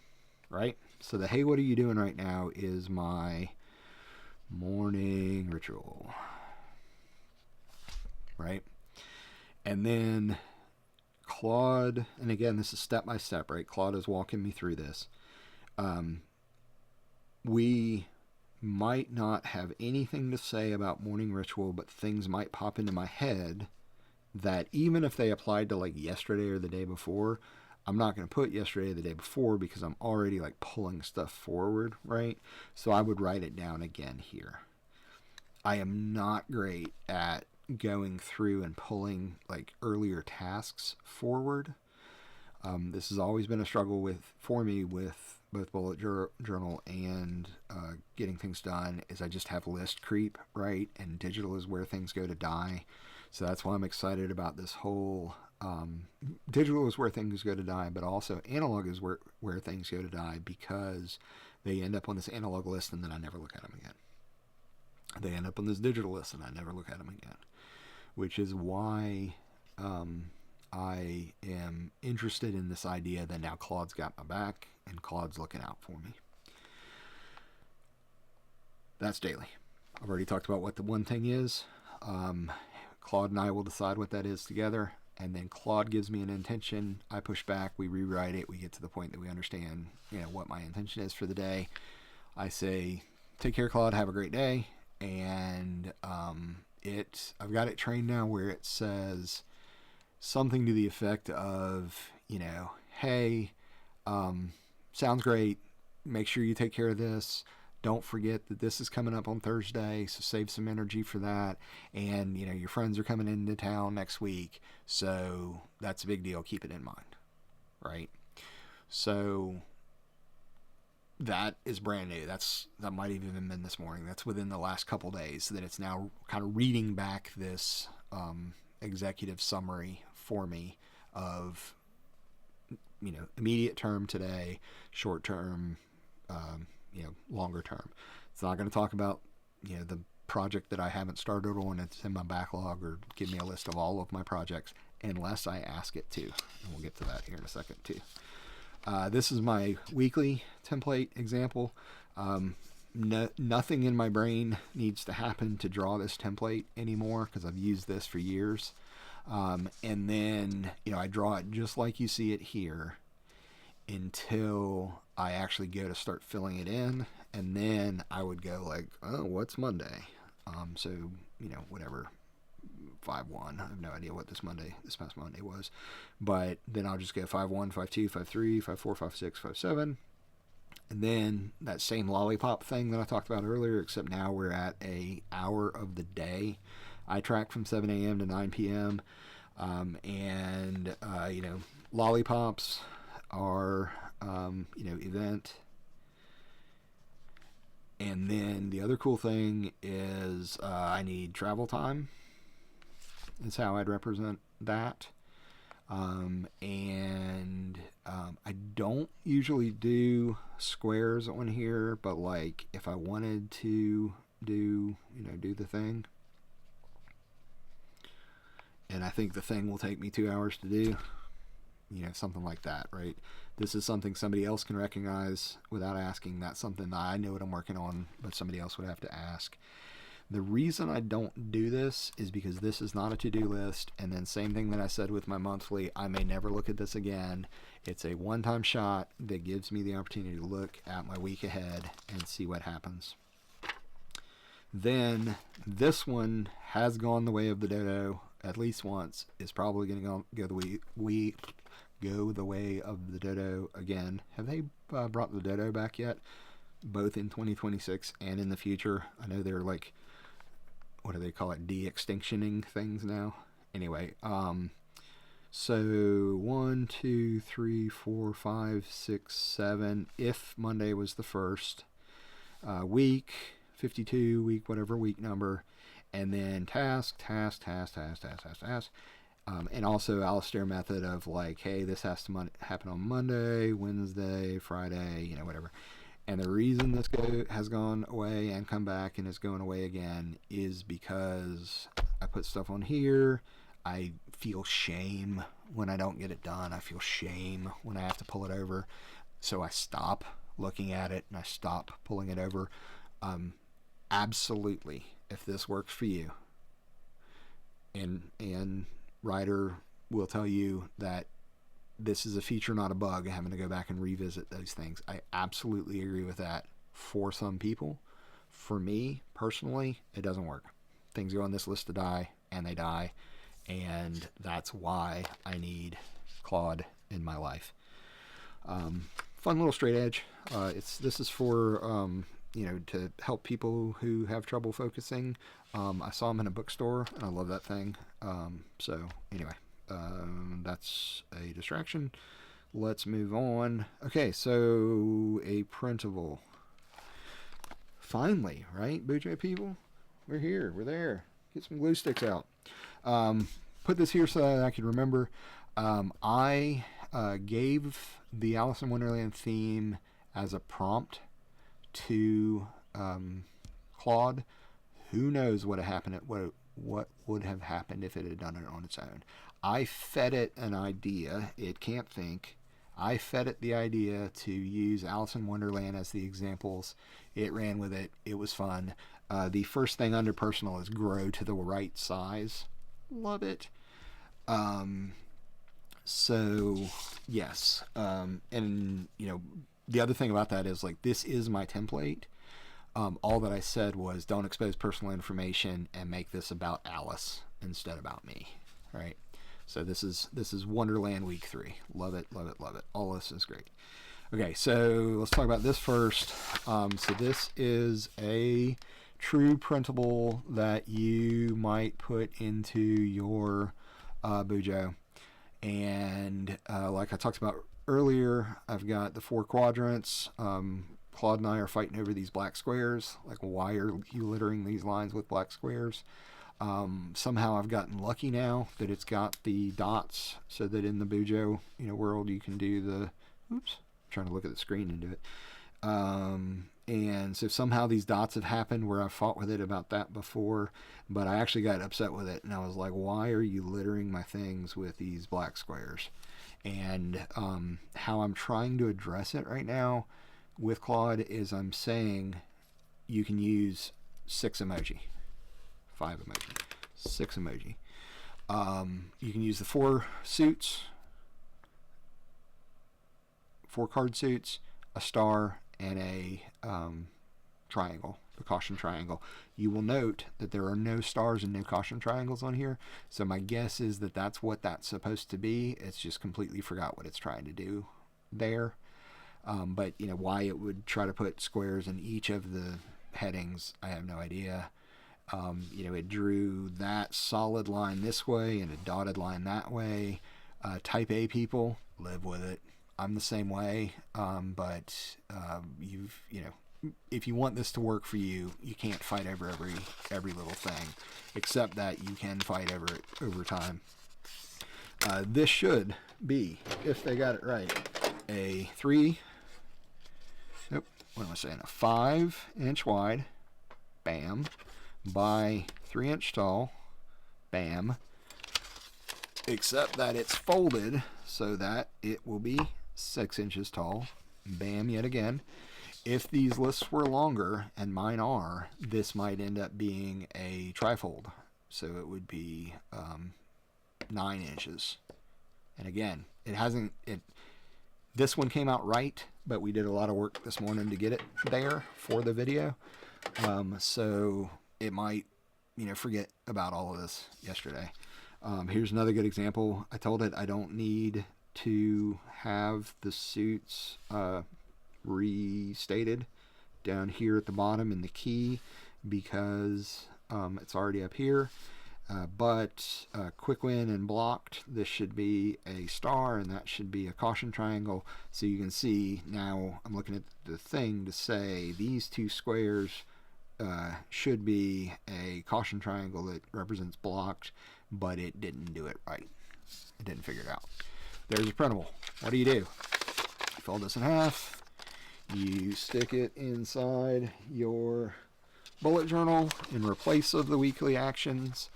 Right? So the hey, what are you doing right now is my morning ritual. Right? And then Claude, and again, this is step by step, right? Claude is walking me through this. We might not have anything to say about morning ritual, but things might pop into my head that even if they applied to like yesterday or the day before, I'm not going to put yesterday or the day before because I'm already like pulling stuff forward, right? So I would write it down again here. I am not great at going through and pulling like earlier tasks forward. This has always been a struggle for me with both bullet journal and getting things done, is I just have list creep, right? And digital is where things go to die. So that's why I'm excited about this whole digital is where things go to die, but also analog is where things go to die, because they end up on this analog list and then I never look at them again. They end up on this digital list and I never look at them again, which is why I am interested in this idea that now Claude's got my back and Claude's looking out for me. That's daily. I've already talked about what the one thing is. Claude and I will decide what that is together, and then Claude gives me an intention. I push back, we rewrite it, we get to the point that we understand what my intention is for the day. I say, take care, Claude, have a great day. And I've got it trained now where it says something to the effect of, hey, sounds great. Make sure you take care of this. Don't forget that this is coming up on Thursday, so save some energy for that. And, your friends are coming into town next week, so that's a big deal. Keep it in mind, right? So that is brand new. That might have even been this morning. That's within the last couple days that it's now kind of reading back this executive summary for me of, immediate term today, short term, longer term. It's not going to talk about, the project that I haven't started on, it's in my backlog, or give me a list of all of my projects unless I ask it to. And we'll get to that here in a second too. This is my weekly template example. Nothing in my brain needs to happen to draw this template anymore because I've used this for years. And then, I draw it just like you see it here until I actually go to start filling it in. And then I would go like, oh, what's Monday? So, whatever, 5-1. I have no idea what this past Monday was. But then I'll just go 5-1, 5-2, 5-3, 5-4, 5-6, 5-7. And then that same lollipop thing that I talked about earlier, except now we're at a hour of the day. I track from 7 a.m. to 9 p.m. And lollipops are, event. And then the other cool thing is I need travel time. Is how I'd represent that. I don't usually do squares on here, but like if I wanted to do the thing, and I think the thing will take me 2 hours to do, something like that, right? This is something somebody else can recognize without asking. That's something that I know what I'm working on, but somebody else would have to ask. The reason I don't do this is because this is not a to-do list, and then same thing that I said with my monthly, I may never look at this again. It's a one-time shot that gives me the opportunity to look at my week ahead and see what happens. Then this one has gone the way of the dodo at least once. Is probably going to go the way of the dodo again. Have they brought the dodo back yet? Both in 2026 and in the future. I know they're like, what do they call it, de-extinctioning things now. Anyway, so 1, 2, 3, 4, 5, 6, 7. If Monday was the first week, 52 week, whatever week number, and then task. And also Alistair Method of like, hey, this has to happen on Monday, Wednesday, Friday, whatever. And the reason this has gone away and come back and is going away again is because I put stuff on here. I feel shame when I don't get it done. I feel shame when I have to pull it over. So I stop looking at it and I stop pulling it over. Absolutely, if this works for you, and Ryder will tell you that this is a feature, not a bug, having to go back and revisit those things. I absolutely agree with that for some people. For me, personally, it doesn't work. Things go on this list to die, and they die, and that's why I need Claude in my life. Fun little straight edge. This is for, to help people who have trouble focusing. I saw them in a bookstore, and I love that thing. So, anyway. That's a distraction. Let's move on. Okay, so a printable. Finally, right, BuJo people? We're here. We're there. Get some glue sticks out. Put this here so that I can remember. I gave the Alice in Wonderland theme as a prompt to Claude. Who knows what happened? What would have happened if it had done it on its own? I fed it an idea. It can't think. I fed it the idea to use Alice in Wonderland as the examples. It ran with it. It was fun. The first thing under personal is grow to the right size. Love it. So, yes. And, the other thing about that is, like, this is my template. All that I said was don't expose personal information and make this about Alice instead about me, right? So this is Wonderland week 3. Love it, love it, love it. All this is great. Okay, so let's talk about this first. So this is a true printable that you might put into your BuJo. And like I talked about earlier, I've got the 4 quadrants. Claude and I are fighting over these black squares. Like, why are you littering these lines with black squares? Somehow I've gotten lucky now that it's got the dots so that in the BuJo world you can do the, oops, I'm trying to look at the screen and do it. And so somehow these dots have happened where I've fought with it about that before, but I actually got upset with it and I was like, why are you littering my things with these black squares? And how I'm trying to address it right now with Claude is I'm saying you can use 6 emoji. 5 emoji, 6 emoji. You can use the 4 suits, 4 card suits, a star, and a triangle, the caution triangle. You will note that there are no stars and no caution triangles on here, so my guess is that that's what that's supposed to be. It's just completely forgot what it's trying to do there. But why it would try to put squares in each of the headings, I have no idea. It drew that solid line this way and a dotted line that way. Type A people, live with it. I'm the same way, but if you want this to work for you, you can't fight over every little thing, except that you can fight over time. This should be, if they got it right, a 5-inch wide, bam, by 3-inch tall, bam, except that it's folded so that it will be 6 inches tall, bam, yet again. If these lists were longer, and mine are, this might end up being a trifold, so it would be 9 inches. And again, this one came out right, but we did a lot of work this morning to get it there for the video. So it might, forget about all of this yesterday. Here's another good example. I told it I don't need to have the suits restated down here at the bottom in the key because it's already up here. But quick win and blocked, this should be a star and that should be a caution triangle. So you can see now I'm looking at the thing to say these two squares should be a caution triangle that represents blocked, but it didn't do it right. It didn't figure it out. There's a printable. What do? You fold this in half. You stick it inside your bullet journal in replace of the weekly actions.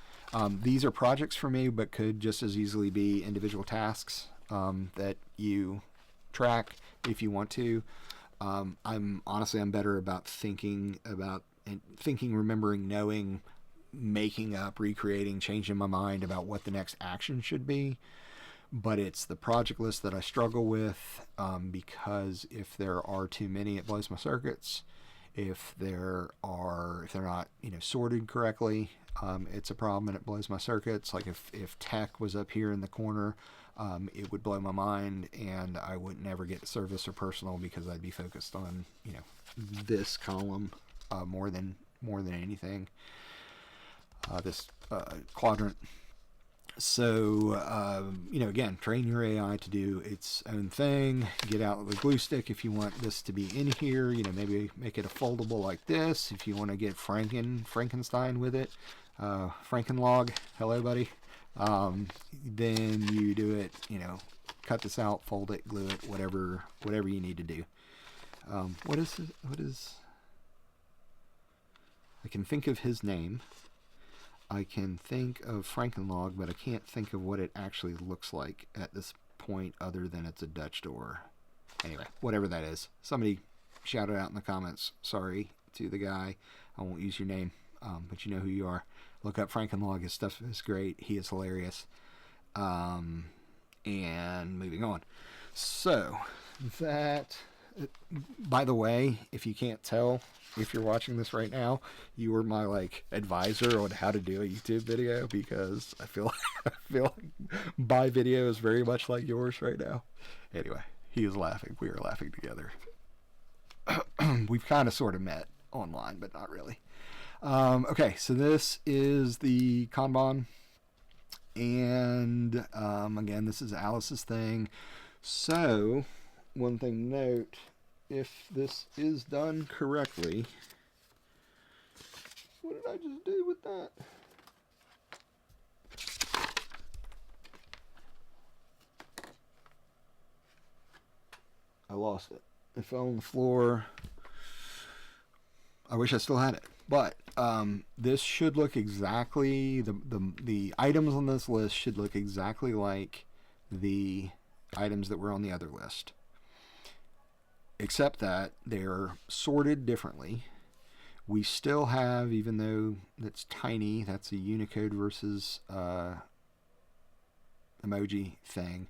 These are projects for me, but could just as easily be individual tasks that you track if you want to. I'm better about thinking, remembering, knowing, making up, recreating, changing my mind about what the next action should be. But it's the project list that I struggle with because if there are too many, it blows my circuits. If they're not sorted correctly, it's a problem and it blows my circuits. Like if tech was up here in the corner, it would blow my mind and I wouldn't ever get service or personal because I'd be focused on this column more than anything. This quadrant. So, again, train your AI to do its own thing. Get out the glue stick if you want this to be in here. Maybe make it a foldable like this. If you want to get Frankenstein with it. Frankenlog, hello, buddy. Then you do it, cut this out, fold it, glue it, whatever you need to do. What is... I can think of his name. I can think of Frankenlog, but I can't think of what it actually looks like at this point other than it's a Dutch door. Anyway, whatever that is. Somebody shout it out in the comments. Sorry to the guy. I won't use your name, but you know who you are. Look up Frankenlog. His stuff is great. He is hilarious. And moving on. So, that... By the way, if you can't tell, if you're watching this right now, you were my advisor on how to do a YouTube video because I feel like my video is very much like yours right now. Anyway, he is laughing. We are laughing together. We've kind of sort of met online, but not really. Okay, so this is the Kanban, and again, this is Alice's thing. So, one thing to note, if this is done correctly, what did I just do with that? I lost it. It fell on the floor. I wish I still had it. But this should look exactly, the items on this list should look exactly like the items that were on the other list. Except that they're sorted differently. We still have, even though that's tiny, that's a Unicode versus emoji thing,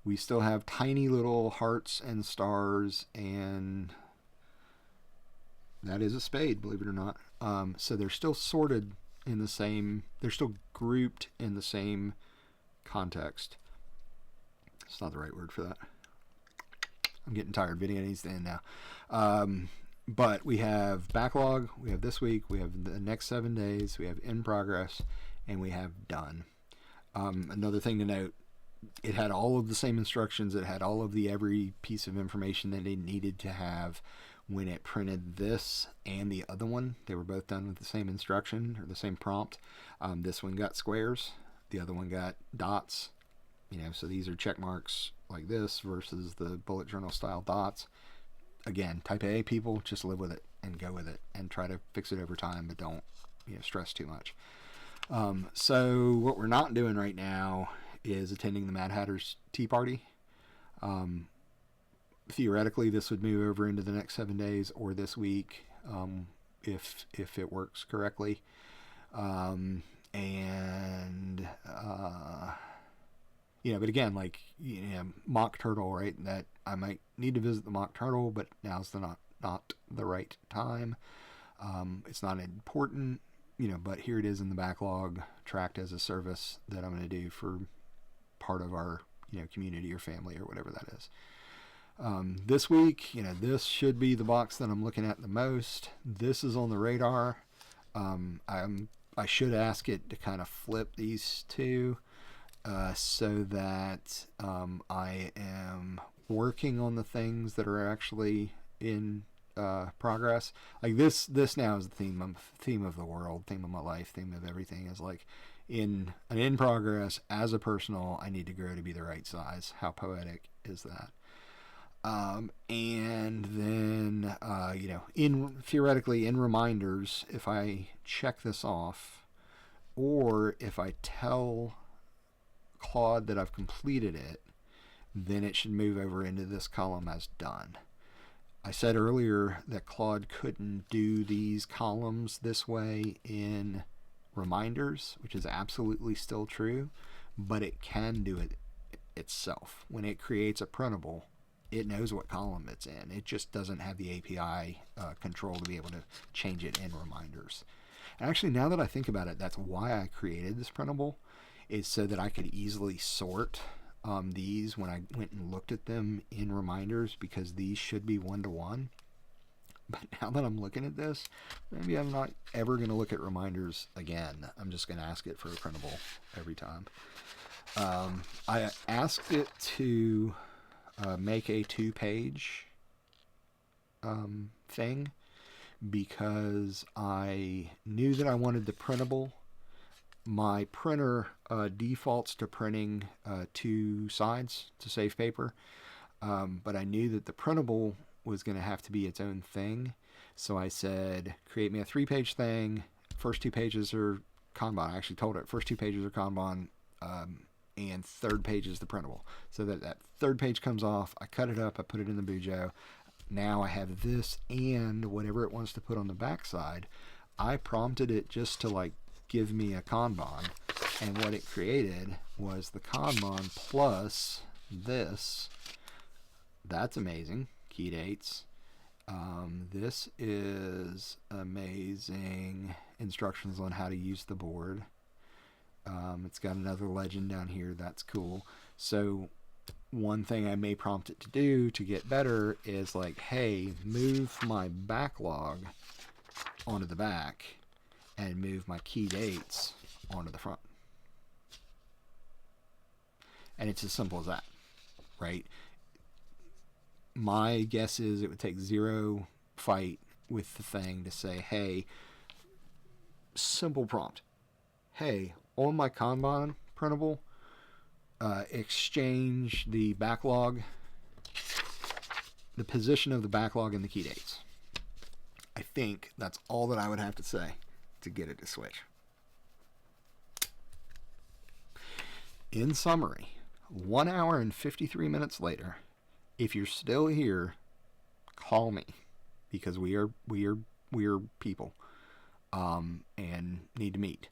we still have tiny little hearts and stars, and that is a spade, believe it or not. So they're still sorted in the same, they're still grouped in the same context. It's not the right word for that. I'm getting tired. Video needs to end now. But we have backlog, we have this week, we have the next 7 days, we have in progress, and we have done. Another thing to note, it had all of the same instructions. It had all of every piece of information that it needed to have when it printed this and the other one. They were both done with the same instruction or the same prompt. This one got squares, the other one got dots. So these are check marks like this versus the bullet journal style dots. Again, type A people, just live with it and go with it and try to fix it over time, but don't stress too much. So what we're not doing right now is attending the Mad Hatter's Tea Party. Theoretically, this would move over into the next 7 days or this week, if it works correctly. But again, like, Mock Turtle, right? That I might need to visit the Mock Turtle, but now's not the right time. It's not important, but here it is in the backlog, tracked as a service that I'm going to do for part of our, community or family or whatever that is. This week, this should be the box that I'm looking at the most. This is on the radar. I should ask it to kind of flip these two, so that I am working on the things that are actually in progress. Like this now is the theme of the world, theme of my life, theme of everything is like in progress as a personal. I need to grow to be the right size. How poetic is that? And then theoretically in reminders, if I check this off, or if I tell Claude that I've completed it, then it should move over into this column as done. I said earlier that Claude couldn't do these columns this way in reminders, which is absolutely still true, but it can do it itself. When it creates a printable, it knows what column it's in. It just doesn't have the API control to be able to change it in reminders. And actually, now that I think about it, that's why I created this printable, is so that I could easily sort these when I went and looked at them in reminders, because these should be 1-to-1. But now that I'm looking at this, maybe I'm not ever going to look at reminders again. I'm just going to ask it for a printable every time. I asked it to make a 2-page thing, because I knew that I wanted the printable. My printer defaults to printing 2 sides to save paper, but I knew that the printable was going to have to be its own thing. So I said, create me a 3-page thing. First 2 pages are Kanban. I actually told it first 2 pages are Kanban, and third page is the printable. So that third page comes off, I cut it up, I put it in the BuJo. Now I have this and whatever it wants to put on the back side. I prompted it just to like give me a Kanban, and what it created was the Kanban plus this. That's amazing. Key dates. This is amazing. Instructions on how to use the board. It's got another legend down here. That's cool. So one thing I may prompt it to do to get better is like, hey, move my backlog onto the back and move my key dates onto the front. And it's as simple as that, right? My guess is it would take 0 fight with the thing to say, hey, simple prompt. Hey, on my Kanban printable, exchange the backlog, the position of the backlog and the key dates. I think that's all that I would have to say to get it to switch. In summary, 1 hour and 53 minutes later, if you're still here, call me, because we are people, and need to meet.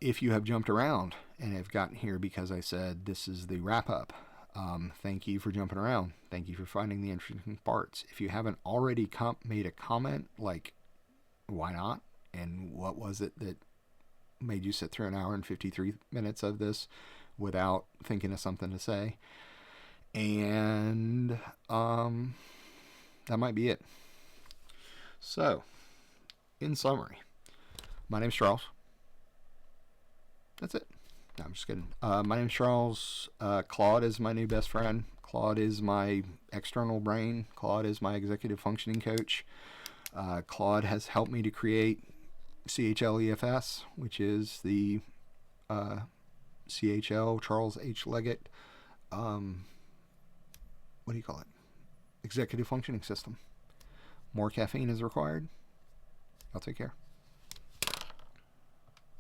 If you have jumped around and have gotten here because I said this is the wrap up, thank you for jumping around. Thank you for finding the interesting parts. If you haven't already made a comment, like, why not? And what was it that made you sit through 1 hour and 53 minutes of this without thinking of something to say? And that might be it. So, in summary, my name's Charles. That's it. No, I'm just kidding. My name's Charles. Claude is my new best friend. Claude is my external brain. Claude is my executive functioning coach. Claude has helped me to create CHL EFS, which is the CHL, Charles H. Leggett, what do you call it? Executive functioning system. More caffeine is required. I'll take care.